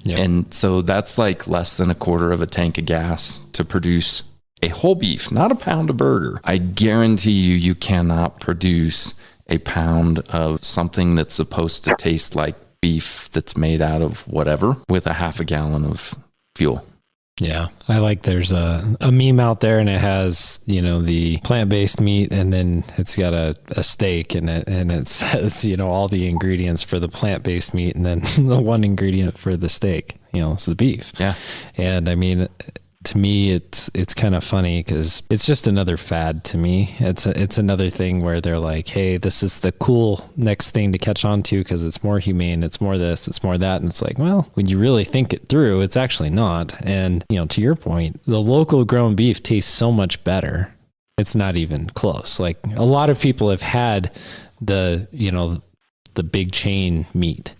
Yep. And so that's like less than a quarter of a tank of gas to produce a whole beef, not a pound of burger. I guarantee you cannot produce a pound of something that's supposed to taste like beef that's made out of whatever with a half a gallon of fuel. Yeah. I like, there's a meme out there and it has, you know, the plant-based meat, and then it's got a steak in it, and it says, you know, all the ingredients for the plant-based meat, and then the one ingredient for the steak, you know, it's the beef. Yeah. And I mean, to me, it's kind of funny because it's just another fad to me. It's another thing where they're like, hey, this is the cool next thing to catch on to because it's more humane, it's more this, it's more that. And it's like, well, when you really think it through, it's actually not. And, you know, to your point, the local grown beef tastes so much better. It's not even close. Like, a lot of people have had the big chain meat,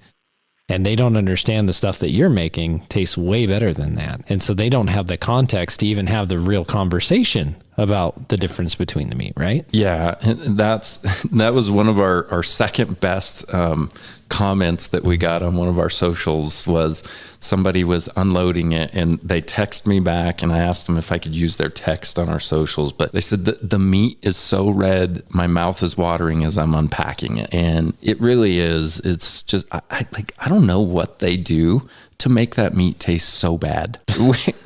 and they don't understand the stuff that you're making tastes way better than that. And so they don't have the context to even have the real conversation about the difference between the meat, right? Yeah, and that was one of our second best comments that we got on one of our socials. Was somebody was unloading it and they text me back, and I asked them if I could use their text on our socials, but they said the meat is so red, my mouth is watering as I'm unpacking it. And it really is. It's just, I don't know what they do to make that meat taste so bad.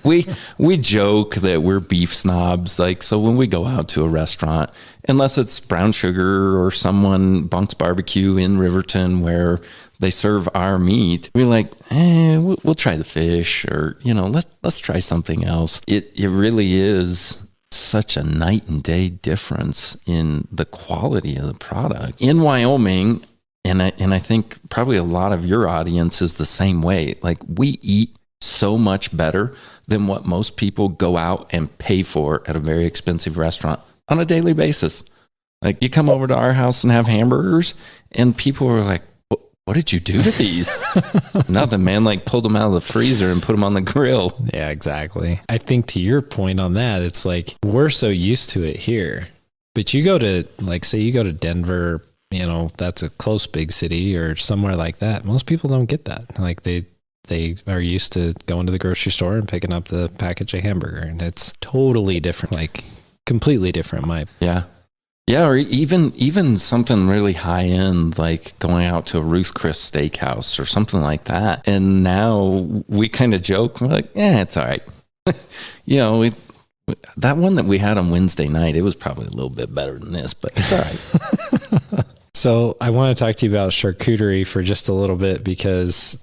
We joke that we're beef snobs. Like, so when we go out to a restaurant, unless it's Brown Sugar or someone Bunk's Barbecue in Riverton where they serve our meat, we're like, we'll try the fish, or, you know, let's try something else. It really is such a night and day difference in the quality of the product. In Wyoming, and I think probably a lot of your audience is the same way. Like, we eat so much better than what most people go out and pay for at a very expensive restaurant on a daily basis. Like, you come over to our house and have hamburgers, and people are like, what did you do to these? Nothing, man. Like, pulled them out of the freezer and put them on the grill. Yeah, exactly. I think to your point on that, it's like, we're so used to it here. But you go to, like, say you go to Denver, you know, that's a close big city, or somewhere like that. Most people don't get that. Like, they are used to going to the grocery store and picking up the package of hamburger, and it's totally different, like completely different. Yeah. Yeah, or even something really high end, like going out to a Ruth Chris Steakhouse or something like that. And now we kind of joke, we're like, it's all right. That one that we had on Wednesday night, it was probably a little bit better than this, but it's all right. So I want to talk to you about charcuterie for just a little bit because,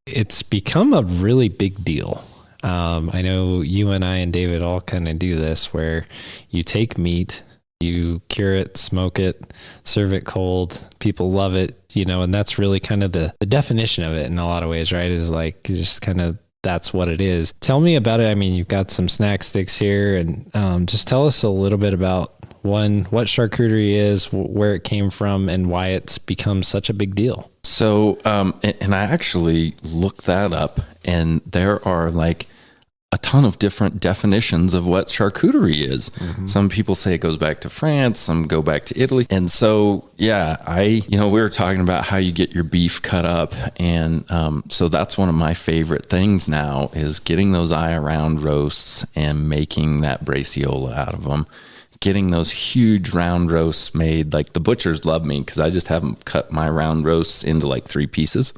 it's become a really big deal. I know you and I and David all kind of do this where you take meat, you cure it, smoke it, serve it cold. People love it, and that's really kind of the definition of it in a lot of ways, right? Is like just kind of that's what it is. Tell me about it. I mean, you've got some snack sticks here, and just tell us a little bit about what charcuterie is, where it came from, and why it's become such a big deal. So, and I actually looked that up, and there are like a ton of different definitions of what charcuterie is. Mm-hmm. Some people say it goes back to France, some go back to Italy. And so, we were talking about how you get your beef cut up. And so that's one of my favorite things now is getting those eye around roasts and making that braciola out of them. Getting those huge round roasts made. Like the butchers love me because I just have them cut my round roasts into like 3 pieces.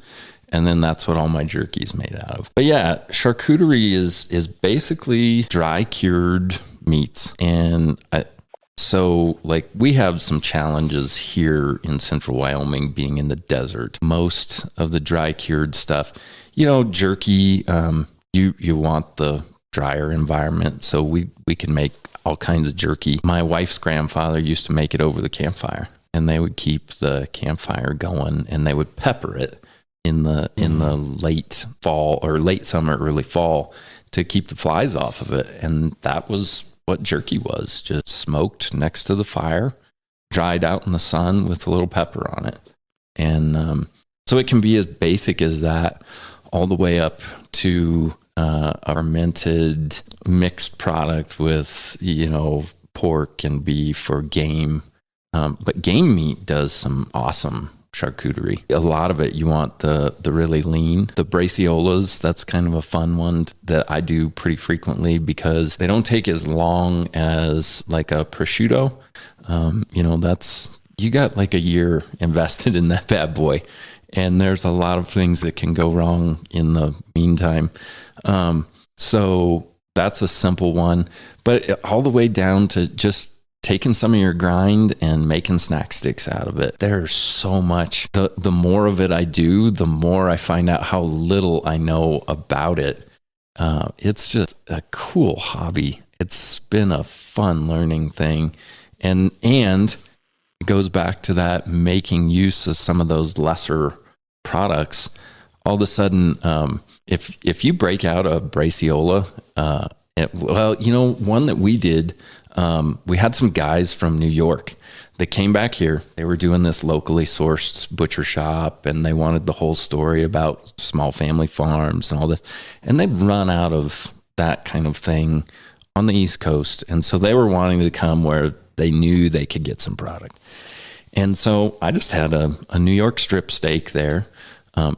And then that's what all my jerky is made out of. But yeah, charcuterie is basically dry cured meats. And so like we have some challenges here in central Wyoming being in the desert. Most of the dry cured stuff, jerky, you want the drier environment. So we can make all kinds of jerky. My wife's grandfather used to make it over the campfire, and they would keep the campfire going and they would pepper it in the late fall or late summer, early fall to keep the flies off of it. And that was what jerky was, just smoked next to the fire, dried out in the sun with a little pepper on it. And so it can be as basic as that all the way up to a fermented mixed product with, pork and beef or game. But game meat does some awesome charcuterie. A lot of it, you want the really lean. The braciolas, that's kind of a fun one that I do pretty frequently because they don't take as long as like a prosciutto. You got like a year invested in that bad boy. And there's a lot of things that can go wrong in the meantime. So that's a simple one, but all the way down to just taking some of your grind and making snack sticks out of it. There's so much. The more of it I do, the more I find out how little I know about it. It's just a cool hobby. It's been a fun learning thing. And it goes back to that making use of some of those lesser products. All of a sudden, if you break out a braciola, one that we did, we had some guys from New York that came back here. They were doing this locally sourced butcher shop, and they wanted the whole story about small family farms and all this. And they'd run out of that kind of thing on the East Coast. And so they were wanting to come where they knew they could get some product. And so I just had a New York strip steak there.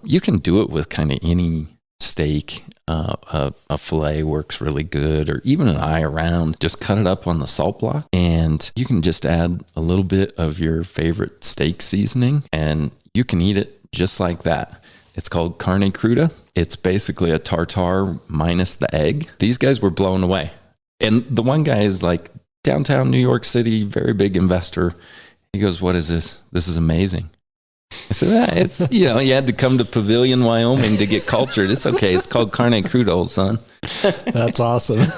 You can do it with kind of any steak. A filet works really good, or even an eye around. Just cut it up on the salt block, and you can just add a little bit of your favorite steak seasoning, and you can eat it just like that. It's called carne cruda. It's basically a tartare minus the egg. These guys were blown away. And the one guy is like downtown New York City, very big investor. He goes, "What is this? This is amazing." I said, it's, you had to come to Pavilion, Wyoming to get cultured. It's okay. It's called carne cruda, old son. That's awesome.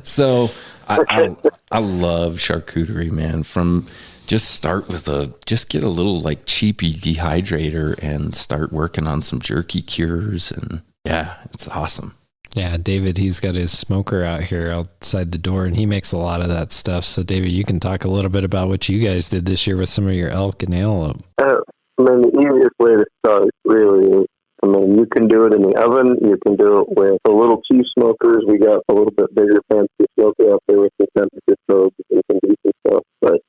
So I love charcuterie, man. From just start with just get a little like cheapy dehydrator and start working on some jerky cures. And yeah, it's awesome. Yeah, David, he's got his smoker out here outside the door, and he makes a lot of that stuff. So, David, you can talk a little bit about what you guys did this year with some of your elk and antelope. The easiest way to start really is, you can do it in the oven. You can do it with the little cheese smokers. We got a little bit bigger, fancy smoker out there with the temperature probes and some decent stuff. But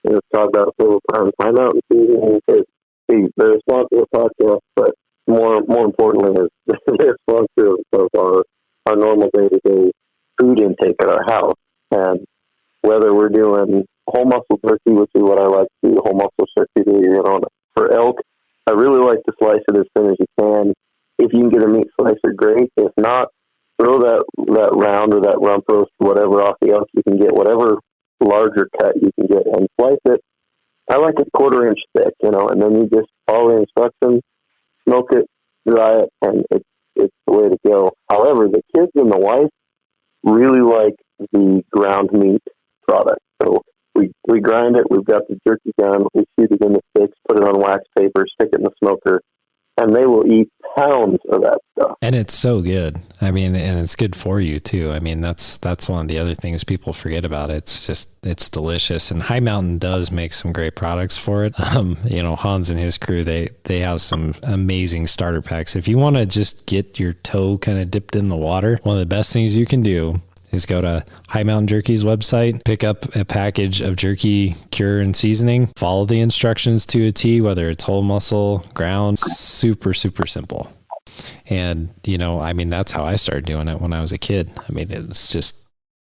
let's talk about a little time out and seasoning. They're a sponsor of the podcast, but more importantly, is they're a sponsor of our normal day-to-day food intake at our house. And whether we're doing whole muscle turkey, which is what I like to do, whole muscle charcuterie. For elk, I really like to slice it as thin as you can. If you can get a meat slicer, great. If not, throw that round or that rump roast or whatever off the elk. You can get whatever larger cut you can get and slice it. I like it 1/4 inch thick, and then you just follow the instructions, smoke it, dry it, and it's the way to go. However, the kids and the wife really like the ground meat product. So we grind it. We've got the jerky gun. We shoot it in the sticks, put it on wax paper, stick it in the smoker, and they will eat pounds of that stuff. And it's so good. I mean, and it's good for you too. I mean, that's one of the other things people forget about. It's delicious. And High Mountain does make some great products for it. Hans and his crew, they have some amazing starter packs. If you want to just get your toe kind of dipped in the water, one of the best things you can do is go to High Mountain Jerky's website, pick up a package of jerky cure and seasoning, follow the instructions to a T, whether it's whole muscle, ground, super, super simple. And, that's how I started doing it when I was a kid. I mean, it was just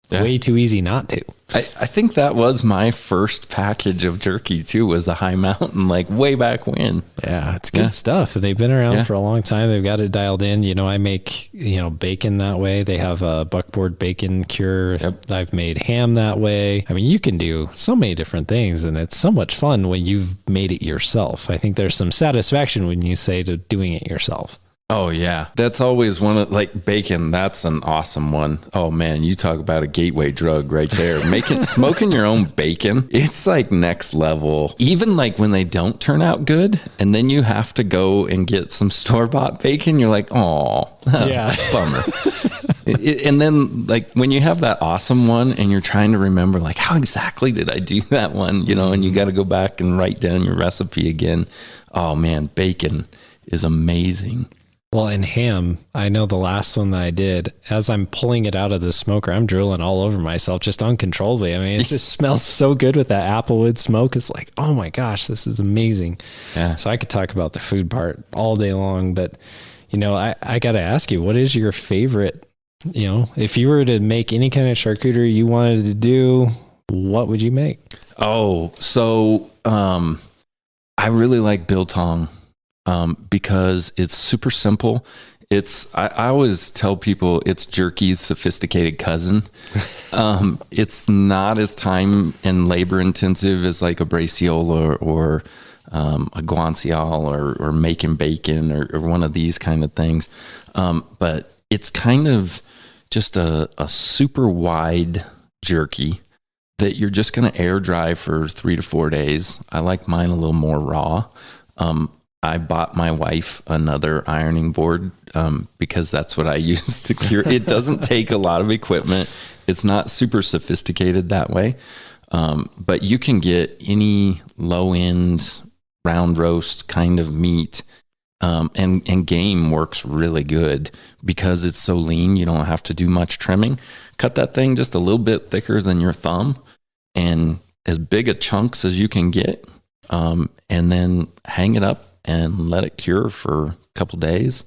way too easy not to. I think that was my first package of jerky too, was a High Mountain, like way back when. Yeah, it's good stuff. They've been around for a long time. They've got it dialed in. I make, bacon that way. They have a buckboard bacon cure. Yep. I've made ham that way. I mean, you can do so many different things, and it's so much fun when you've made it yourself. I think there's some satisfaction when you say to doing it yourself. Oh yeah. That's always one of, like, bacon. That's an awesome one. Oh man, you talk about a gateway drug right there. Smoking your own bacon. It's like next level. Even like when they don't turn out good and then you have to go and get some store-bought bacon, you're like, oh, yeah, bummer. And then like when you have that awesome one and you're trying to remember, like, how exactly did I do that one? And you got to go back and write down your recipe again. Oh man, bacon is amazing. Well, in ham, I know the last one that I did, as I'm pulling it out of the smoker, I'm drilling all over myself just uncontrollably. I mean, it just smells so good with that applewood smoke. It's like, oh my gosh, this is amazing. Yeah. So I could talk about the food part all day long, but I got to ask you, what is your favorite, if you were to make any kind of charcuterie you wanted to do, what would you make? Oh, so I really like biltong. Because it's super simple. I always tell people it's jerky's sophisticated cousin. It's not as time and labor intensive as like a braciola or a guanciale or making bacon or one of these kind of things. But it's kind of just a super wide jerky that you're just going to air dry for 3 to 4 days. I like mine a little more raw. I bought my wife another ironing board because that's what I use to cure. It doesn't take a lot of equipment. It's not super sophisticated that way. But you can get any low-end round roast kind of meat. And game works really good because it's so lean. You don't have to do much trimming. Cut that thing just a little bit thicker than your thumb and as big a chunks as you can get. And then hang it up and let it cure for a couple days.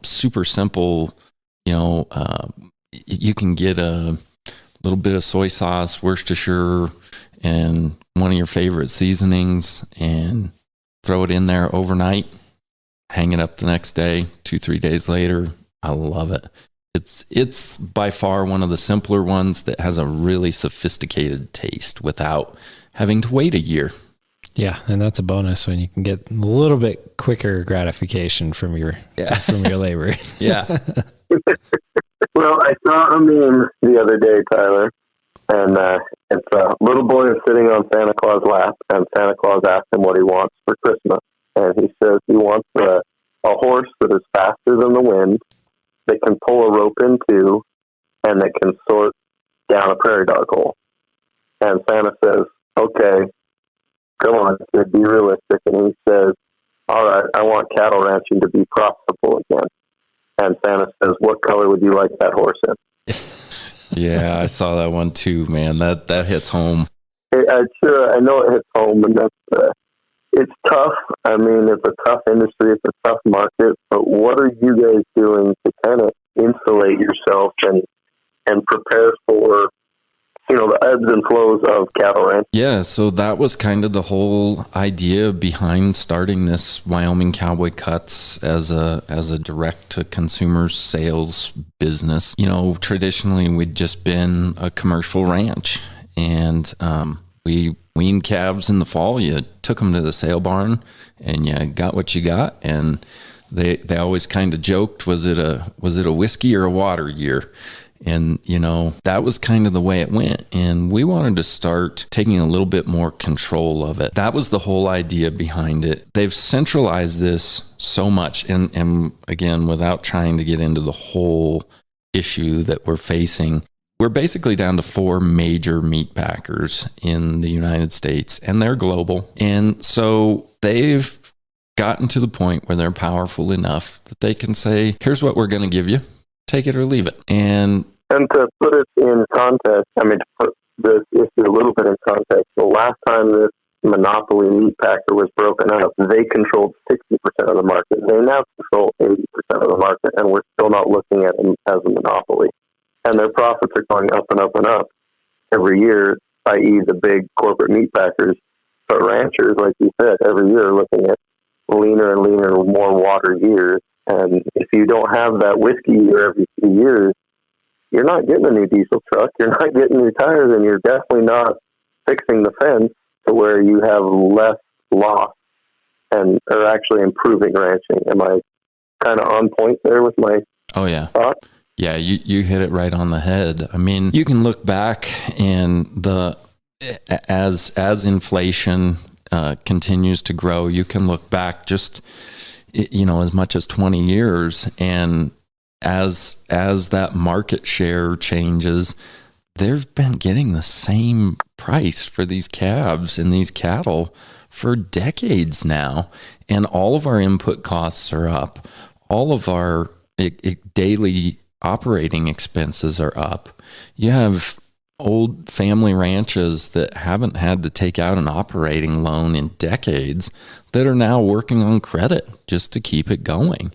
Super simple. You can get a little bit of soy sauce, Worcestershire, and one of your favorite seasonings and throw it in there overnight, hang it up the next day, 2-3 days later. I love it. It's by far one of the simpler ones that has a really sophisticated taste without having to wait a year. Yeah, and that's a bonus when you can get a little bit quicker gratification from your labor. Yeah. Well, I saw a meme the other day, Tyler, and it's a little boy sitting on Santa Claus' lap, and Santa Claus asked him what he wants for Christmas, and he says he wants a horse that is faster than the wind, that can pull a rope in two, and that can sort down a prairie dog hole. And Santa says, okay, come on, kid, be realistic. And he says, all right, I want cattle ranching to be profitable again. And Santa says, what color would you like that horse in? Yeah, I saw that one too, man. That hits home. I know it hits home, and it's tough. I mean, it's a tough industry. It's a tough market. But what are you guys doing to kind of insulate yourself and prepare for the ebbs and flows of cattle ranch. Yeah, so that was kind of the whole idea behind starting this Wyoming Cowboy Cuts as a direct to consumer sales business. Traditionally we'd just been a commercial ranch, and we weaned calves in the fall. You took them to the sale barn and you got what you got, and they always kind of joked, was it a whiskey or a water year? And, that was kind of the way it went. And we wanted to start taking a little bit more control of it. That was the whole idea behind it. They've centralized this so much. And again, without trying to get into the whole issue that we're facing, we're basically down to 4 major meat packers in the United States, and they're global. And so they've gotten to the point where they're powerful enough that they can say, here's what we're going to give you. Take it or leave it. And to put it in context, to put this issue a little bit in context, the last time this monopoly meat packer was broken up, they controlled 60% of the market. They now control 80% of the market, and we're still not looking at them as a monopoly. And their profits are going up and up and up every year, i.e. the big corporate meat packers. But ranchers, like you said, every year are looking at leaner and leaner, more water years. And if you don't have that whiskey year every few years, you're not getting a new diesel truck, you're not getting new tires, and you're definitely not fixing the fence to where you have less loss and are actually improving ranching. Am I kind of on point there with my thought? Yeah, you hit it right on the head. You can look back, and as inflation continues to grow, you can look back just as much as 20 years, and as that market share changes, they've been getting the same price for these calves and these cattle for decades now, and all of our input costs are up. All of our daily operating expenses are up. You have old family ranches that haven't had to take out an operating loan in decades that are now working on credit just to keep it going.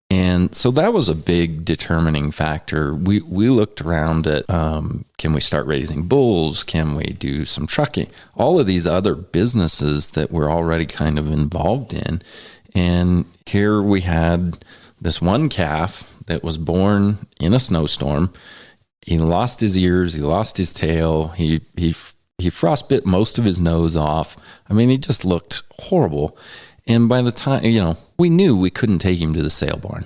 And so that was a big determining factor. We looked around at, can we start raising bulls? Can we do some trucking? All of these other businesses that we're already kind of involved in. And here we had this one calf that was born in a snowstorm. He lost his ears. He lost his tail. He frostbit most of his nose off. He just looked horrible. And by the time, we knew we couldn't take him to the sale barn.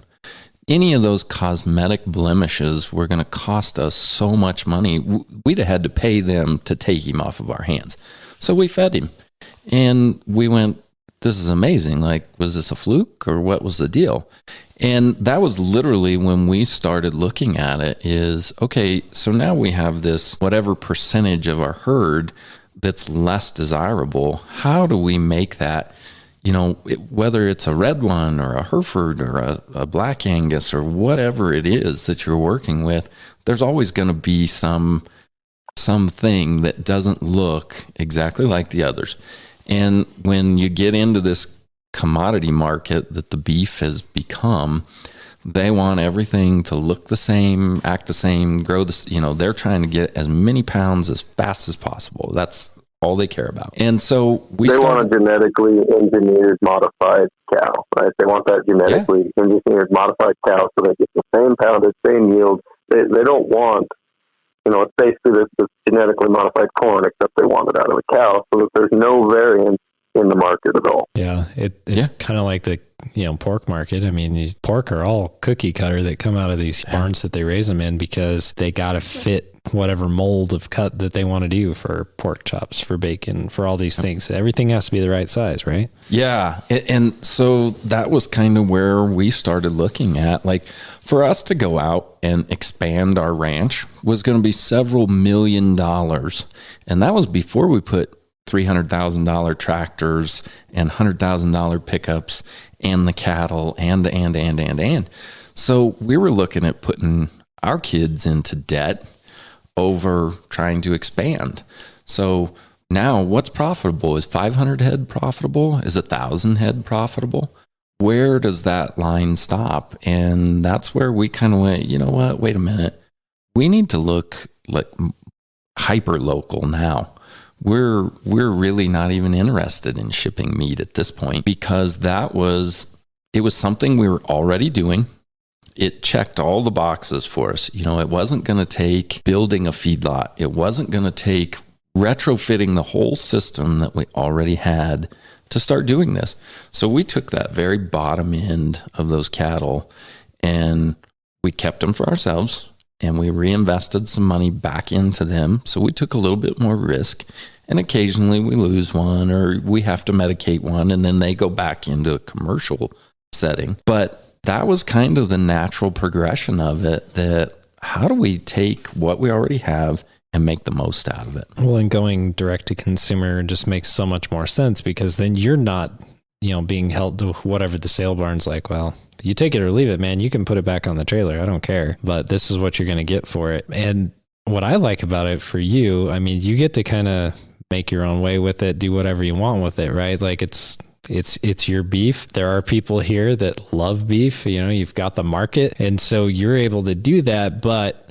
Any of those cosmetic blemishes were going to cost us so much money. We'd have had to pay them to take him off of our hands. So we fed him. And we went, this is amazing. Was this a fluke, or what was the deal? And that was literally when we started looking at it is, okay, so now we have this whatever percentage of our herd that's less desirable. How do we make that, whether it's a red one or a Hereford or a Black Angus or whatever it is that you're working with, there's always going to be something that doesn't look exactly like the others. And when you get into this commodity market that the beef has become, they want everything to look the same, act the same, grow they're trying to get as many pounds as fast as possible. That's all they care about. And so they want a genetically engineered modified cow, right? They want that genetically engineered modified cow so they get the same poundage, same yield. They don't want, it's basically this genetically modified corn, except they want it out of a cow so that there's no variance in the market at all. Yeah, it's kind of like the pork market. These pork are all cookie cutter that come out of these barns that they raise them in because they got to fit whatever mold of cut that they want to do for pork chops, for bacon, for all these things. Everything has to be the right size, right? Yeah, and so that was kind of where we started looking at, for us to go out and expand our ranch was going to be several $1 million, and that was before we put $300,000 tractors and $100,000 pickups and the cattle and. So we were looking at putting our kids into debt over trying to expand. So now what's profitable? Is 500 head profitable? Is 1,000 head profitable? Where does that line stop? And that's where we kind of went, wait a minute. We need to look hyper local now. We're really not even interested in shipping meat at this point, because it was something we were already doing. It checked all the boxes for us. You know, it wasn't going to take building a feedlot. It wasn't going to take retrofitting the whole system that we already had to start doing this. So we took that very bottom end of those cattle and we kept them for ourselves, and we reinvested some money back into them. So we took a little bit more risk, and occasionally we lose one or we have to medicate one, and then they go back into a commercial setting. But that was kind of the natural progression of it, that how do we take what we already have and make the most out of it? Well, and going direct to consumer just makes so much more sense, because then you're not, being held to whatever the sale barn's like. Well, you take it or leave it, man. You can put it back on the trailer. I don't care, but this is what you're going to get for it. And what I like about it for you, I mean, you get to kind of make your own way with it, do whatever you want with it, right? Like it's your beef. There are people here that love beef. You've got the market. And so you're able to do that, but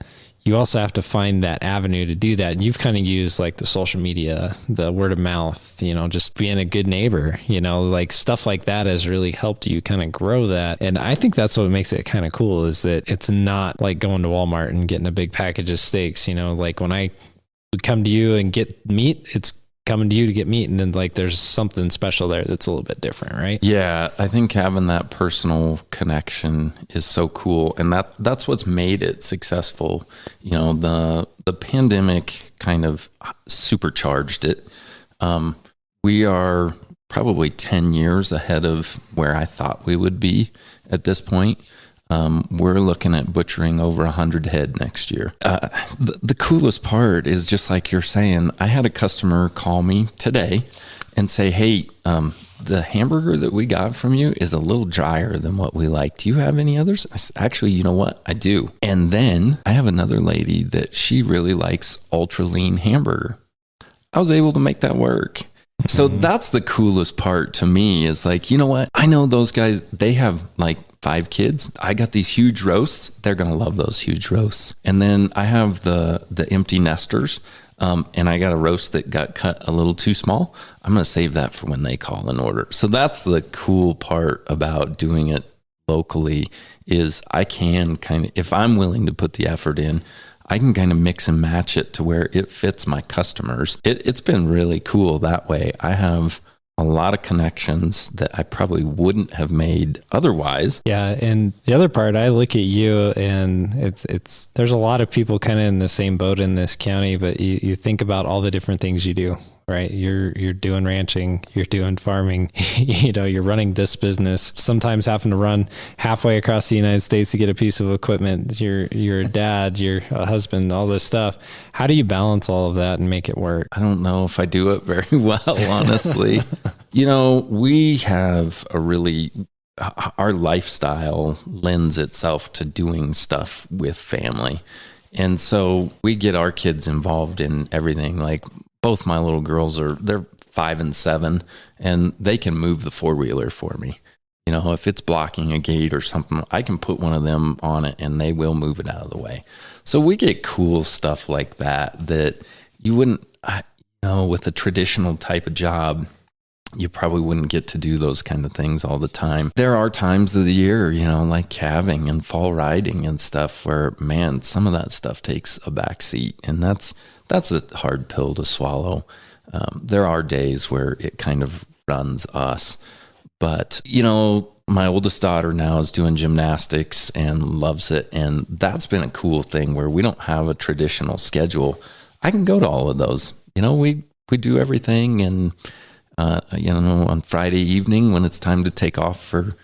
you also have to find that avenue to do that. And you've kind of used like the social media, the word of mouth, just being a good neighbor, like stuff like that has really helped you kind of grow that. And I think that's what makes it kind of cool, is that it's not like going to Walmart and getting a big package of steaks. Like when I would come to you and get meat, it's coming to you to get meat, and then like there's something special there that's a little bit different, right? Yeah, I think having that personal connection is so cool, and that's what's made it successful. The pandemic kind of supercharged it. We are probably 10 years ahead of where I thought we would be at this point. We're looking at butchering over 100 head next year. The coolest part is, just like you're saying, I had a customer call me today and say, hey, the hamburger that we got from you is a little drier than what we like. Do you have any others? I said, actually, you know what? I do. And then I have another lady that she really likes ultra lean hamburger. I was able to make that work. So that's the coolest part to me, is like, you know what? I know those guys, they have like 5 kids. I got these huge roasts. They're going to love those huge roasts. And then I have the empty nesters. And I got a roast that got cut a little too small. I'm going to save that for when they call and order. So that's the cool part about doing it locally, is I can kind of, if I'm willing to put the effort in, I can kind of mix and match it to where it fits my customers. It's been really cool that way. I have a lot of connections that I probably wouldn't have made otherwise. Yeah. And the other part, I look at you, and it's there's a lot of people kind of in the same boat in this county, but you think about all the different things you do, right? You're doing ranching, you're doing farming, you're running this business, sometimes having to run halfway across the United States to get a piece of equipment. You're a dad, you're a husband, all this stuff. How do you balance all of that and make it work? I don't know if I do it very well, honestly. We have our lifestyle lends itself to doing stuff with family. And so we get our kids involved in everything. Like, both my little girls they're 5 and 7, and they can move the 4-wheeler for me. If it's blocking a gate or something, I can put one of them on it and they will move it out of the way. So we get cool stuff like that you wouldn't, with a traditional type of job, you probably wouldn't get to do those kind of things all the time. There are times of the year, like calving and fall riding and stuff, where, man, some of that stuff takes a back seat, and that's a hard pill to swallow. There are days where it kind of runs us, but my oldest daughter now is doing gymnastics and loves it, and that's been a cool thing where we don't have a traditional schedule. I can go to all of those. We do everything, and on Friday evening when it's time to take off for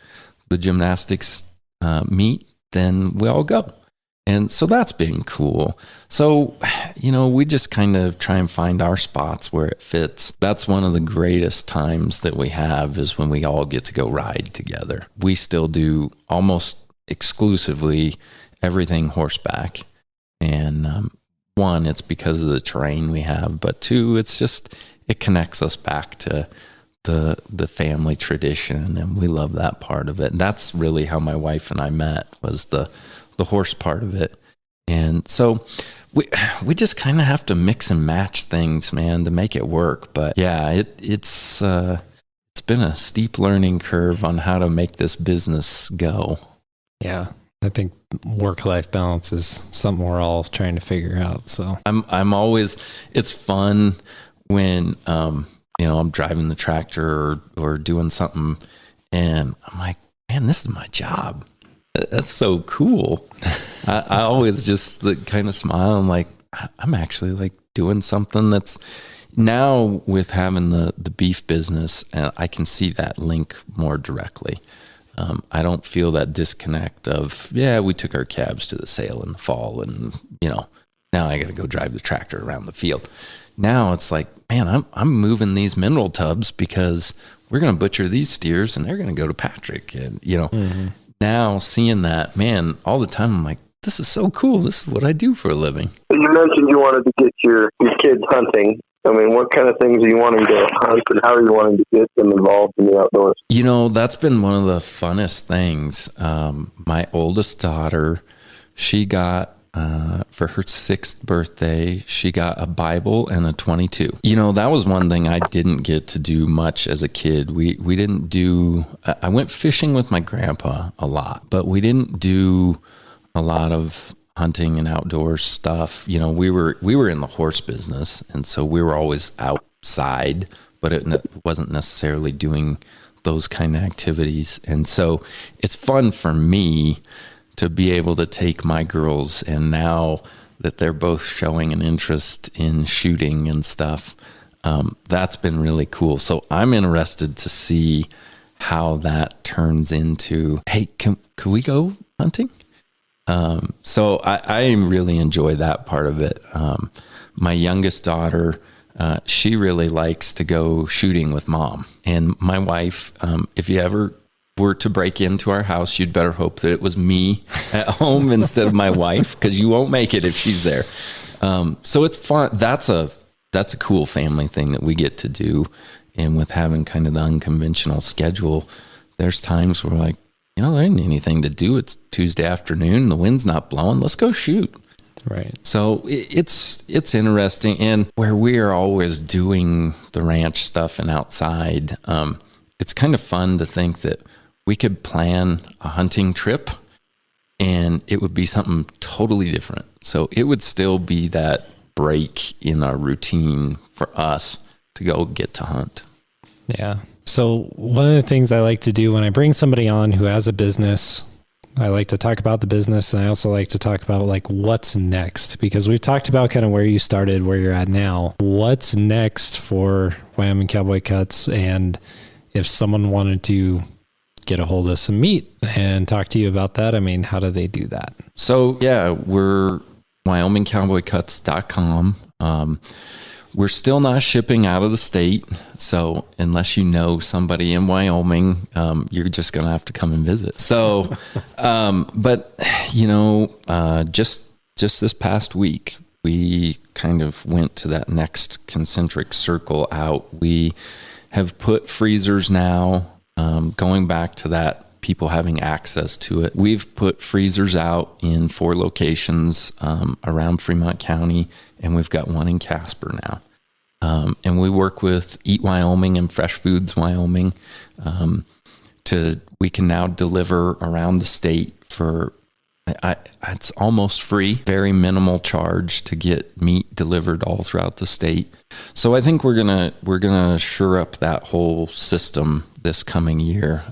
the gymnastics meet, then we all go. And so that's been cool. So, we just kind of try and find our spots where it fits. That's one of the greatest times that we have, is when we all get to go ride together. We still do almost exclusively everything horseback. And one, it's because of the terrain we have, but 2, it connects us back to the family tradition, and we love that part of it. And that's really how my wife and I met, was the horse part of it. And so we just kind of have to mix and match things, man, to make it work. But yeah, it's been a steep learning curve on how to make this business go. Yeah. I think work-life balance is something we're all trying to figure out. So I'm always, it's fun when, I'm driving the tractor or doing something and I'm like, man, this is my job. That's so cool. I always just kind of smile. I'm like, I'm actually like doing something that's now with having the beef business, and I can see that link more directly. I don't feel that disconnect of, we took our calves to the sale in the fall and, now I got to go drive the tractor around the field. Now it's like, man, I'm moving these mineral tubs because we're going to butcher these steers and they're going to go to Patrick. And, now seeing that, man, all the time, I'm like, this is so cool. This is what I do for a living. You mentioned you wanted to get your kids hunting. I mean, what kind of things are you wanting to hunt and how are you wanting to get them involved in the outdoors? That's been one of the funnest things. My oldest daughter, she got, for her 6th birthday, she got a Bible and a .22. That was one thing I didn't get to do much as a kid. We didn't do, I went fishing with my grandpa a lot, but we didn't do a lot of hunting and outdoor stuff. We were in the horse business, and so we were always outside, but it wasn't necessarily doing those kind of activities. And so it's fun for me to be able to take my girls, and now that they're both showing an interest in shooting and stuff, that's been really cool. So I'm interested to see how that turns into, hey, can we go hunting? So I really enjoy that part of it. My youngest daughter, she really likes to go shooting with mom. And my wife, if you ever were to break into our house, you'd better hope that it was me at home instead of my wife, because you won't make it if she's there. So it's fun. That's a cool family thing that we get to do. And with having kind of the unconventional schedule, there's times where we're like, there ain't anything to do. It's Tuesday afternoon. The wind's not blowing. Let's go shoot. Right. So it's interesting. And where we are always doing the ranch stuff and outside, it's kind of fun to think that we could plan a hunting trip and it would be something totally different. So it would still be that break in our routine for us to go get to hunt. Yeah. So one of the things I like to do when I bring somebody on who has a business, I like to talk about the business, and I also like to talk about like what's next, because we've talked about kind of where you started, where you're at now. What's next for Wyoming Cowboy Cuts? And if someone wanted to get a hold of some meat and talk to you about that, I mean, how do they do that? So we're WyomingCowboyCuts.com. We're still not shipping out of the state. So unless you know somebody in Wyoming, you're just going to have to come and visit. So, but just this past week, we kind of went to that next concentric circle out. We have put freezers now, going back to that, people having access to it. We've put freezers out in 4 locations around Fremont County, and we've got one in Casper now. And we work with Eat Wyoming and Fresh Foods Wyoming. We can now deliver around the state for, it's almost free, very minimal charge to get meat delivered all throughout the state. So I think we're gonna shore up that whole system this coming year.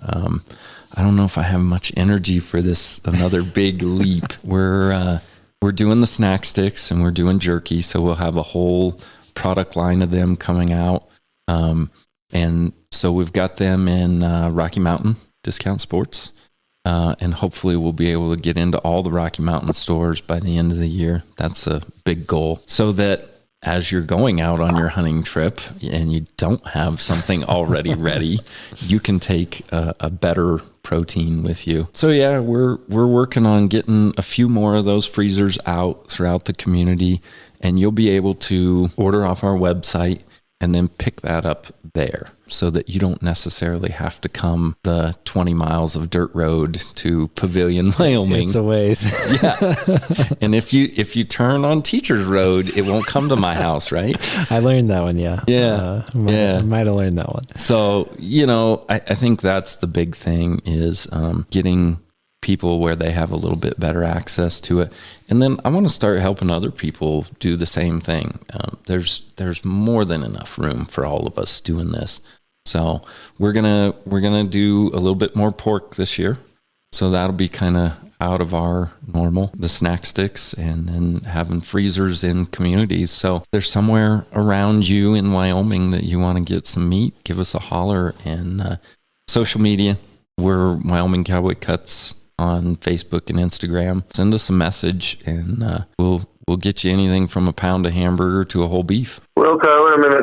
I don't know if I have much energy for this, another big leap. We're doing the snack sticks and we're doing jerky, so we'll have a whole product line of them coming out. And so we've got them in Rocky Mountain Discount Sports. And hopefully we'll be able to get into all the Rocky Mountain stores by the end of the year. That's a big goal. So that as you're going out on your hunting trip and you don't have something already ready, you can take a better protein with you. So yeah, we're working on getting a few more of those freezers out throughout the community, and you'll be able to order off our website. and then pick that up there so that you don't necessarily have to come the 20 miles of dirt road to Pavilion, Wyoming. It's a ways. Yeah. And if you turn on Teacher's Road, it won't come to my house, right? I learned that one, yeah. Yeah. I might have learned that one. So, I think that's the big thing is getting people where they have a little bit better access to it. And then I want to start helping other people do the same thing. There's more than enough room for all of us doing this. So we're gonna do a little bit more pork this year. So that'll be kind of out of our normal, the snack sticks, and then having freezers in communities. So if there's somewhere around you in Wyoming that you want to get some meat, give us a holler. And social media, we're Wyoming Cowboy Cuts on Facebook and Instagram. Send us a message, and we'll get you anything from a pound of hamburger to a whole beef. Well, Tyler,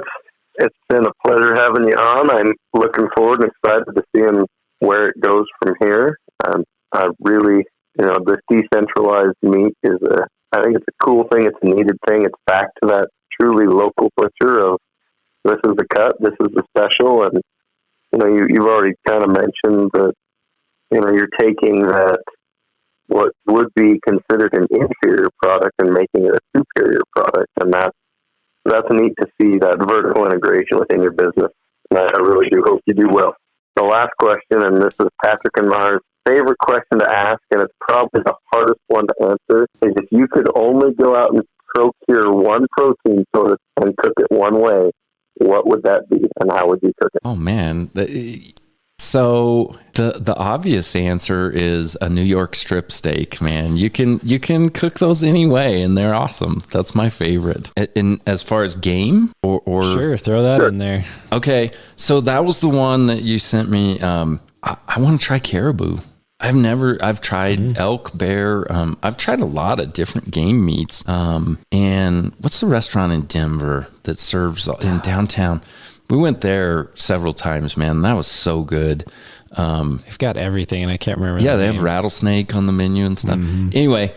it's been a pleasure having you on. I'm looking forward and excited to seeing where it goes from here. I really, this decentralized meat I think it's a cool thing. It's a needed thing. It's back to that truly local butcher of this is the cut, this is the special, and you've already kind of mentioned that. You're taking that what would be considered an inferior product and making it a superior product, and that's neat to see that vertical integration within your business. And I really do hope you do well. The last question, and this is Patrick and Mars' favorite question to ask, and it's probably the hardest one to answer, is if you could only go out and procure one protein source and cook it one way, what would that be, and how would you cook it? Oh man. So the obvious answer is a New York strip steak, man. You can cook those anyway, and they're awesome. That's my favorite. And as far as game or sure, throw that in there. Okay, so that was the one that you sent me. I want to try caribou. I've tried elk, bear. I've tried a lot of different game meats. And what's the restaurant in Denver that serves in downtown? We went there several times, man. That was so good. They've got everything, and I can't remember. Yeah, they have rattlesnake on the menu and stuff. Mm-hmm. Anyway,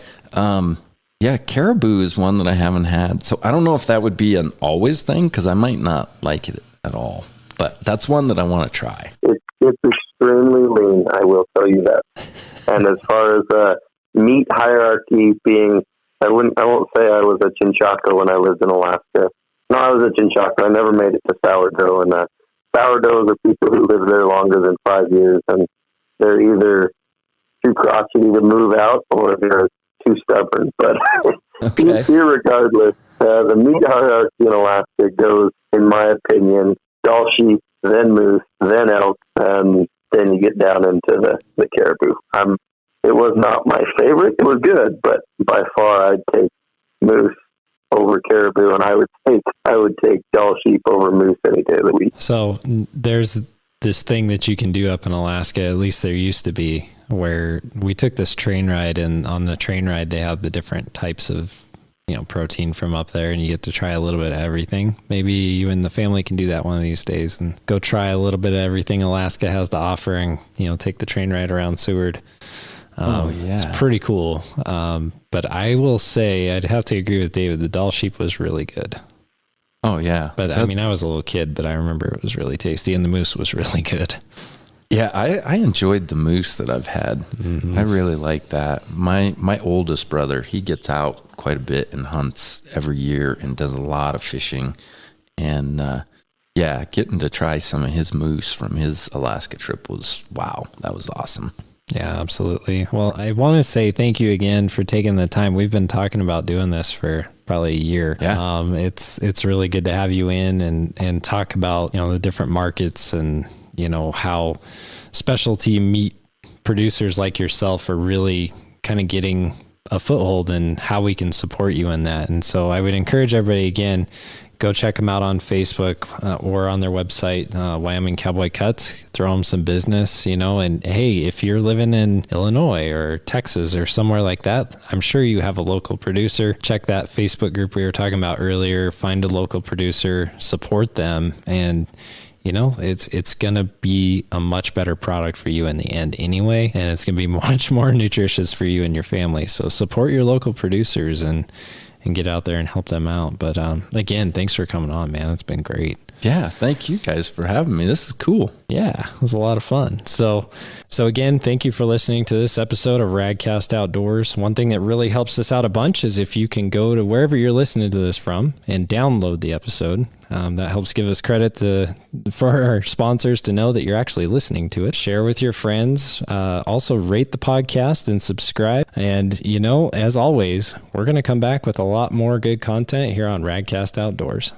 caribou is one that I haven't had. So I don't know if that would be an always thing, because I might not like it at all. But that's one that I want to try. It's extremely lean, I will tell you that. And as far as meat hierarchy being, I won't say I was a chinchaka when I lived in Alaska. No, I was a chinchaka. I never made it to sourdough, and sourdoughs are people who live there longer than 5 years, and they're either too crotchety to move out or they're too stubborn. But irregardless, the meat hierarchy in Alaska goes, in my opinion, Dall sheep, then moose, then elk, and then you get down into the caribou. It was not my favorite. It was good, but by far I'd take moose over caribou, and I would take Dall sheep over moose any day of the week. So there's this thing that you can do up in Alaska, at least there used to be, where we took this train ride, and on the train ride they have the different types of protein from up there, and you get to try a little bit of everything. Maybe you and the family can do that one of these days and go try a little bit of everything Alaska has to offer, and take the train ride around Seward. It's pretty cool. But I will say I'd have to agree with David. The Dall sheep was really good. Oh yeah. But I was a little kid, but I remember it was really tasty, and the moose was really good. Yeah. I enjoyed the moose that I've had. Mm-hmm. I really like that. My oldest brother, he gets out quite a bit and hunts every year and does a lot of fishing. And, getting to try some of his moose from his Alaska trip that was awesome. Yeah, absolutely. Well, I want to say thank you again for taking the time. We've been talking about doing this for probably a year. Yeah. It's really good to have you in and talk about, the different markets and, how specialty meat producers like yourself are really kind of getting a foothold and how we can support you in that. And so I would encourage everybody, again, go check them out on Facebook or on their website, Wyoming Cowboy Cuts. Throw them some business, and hey, if you're living in Illinois or Texas or somewhere like that, I'm sure you have a local producer. Check that Facebook group we were talking about earlier, find a local producer, support them, and it's going to be a much better product for you in the end anyway, and it's going to be much more nutritious for you and your family. So support your local producers and get out there and help them out. But again, thanks for coming on, man. It's been great. Yeah, thank you guys for having me. This is cool. Yeah, it was a lot of fun. So again, thank you for listening to this episode of Radcast Outdoors. One thing that really helps us out a bunch is if you can go to wherever you're listening to this from and download the episode. That helps give us credit for our sponsors to know that you're actually listening to it. Share with your friends. Also rate the podcast and subscribe. And, as always, we're going to come back with a lot more good content here on Radcast Outdoors.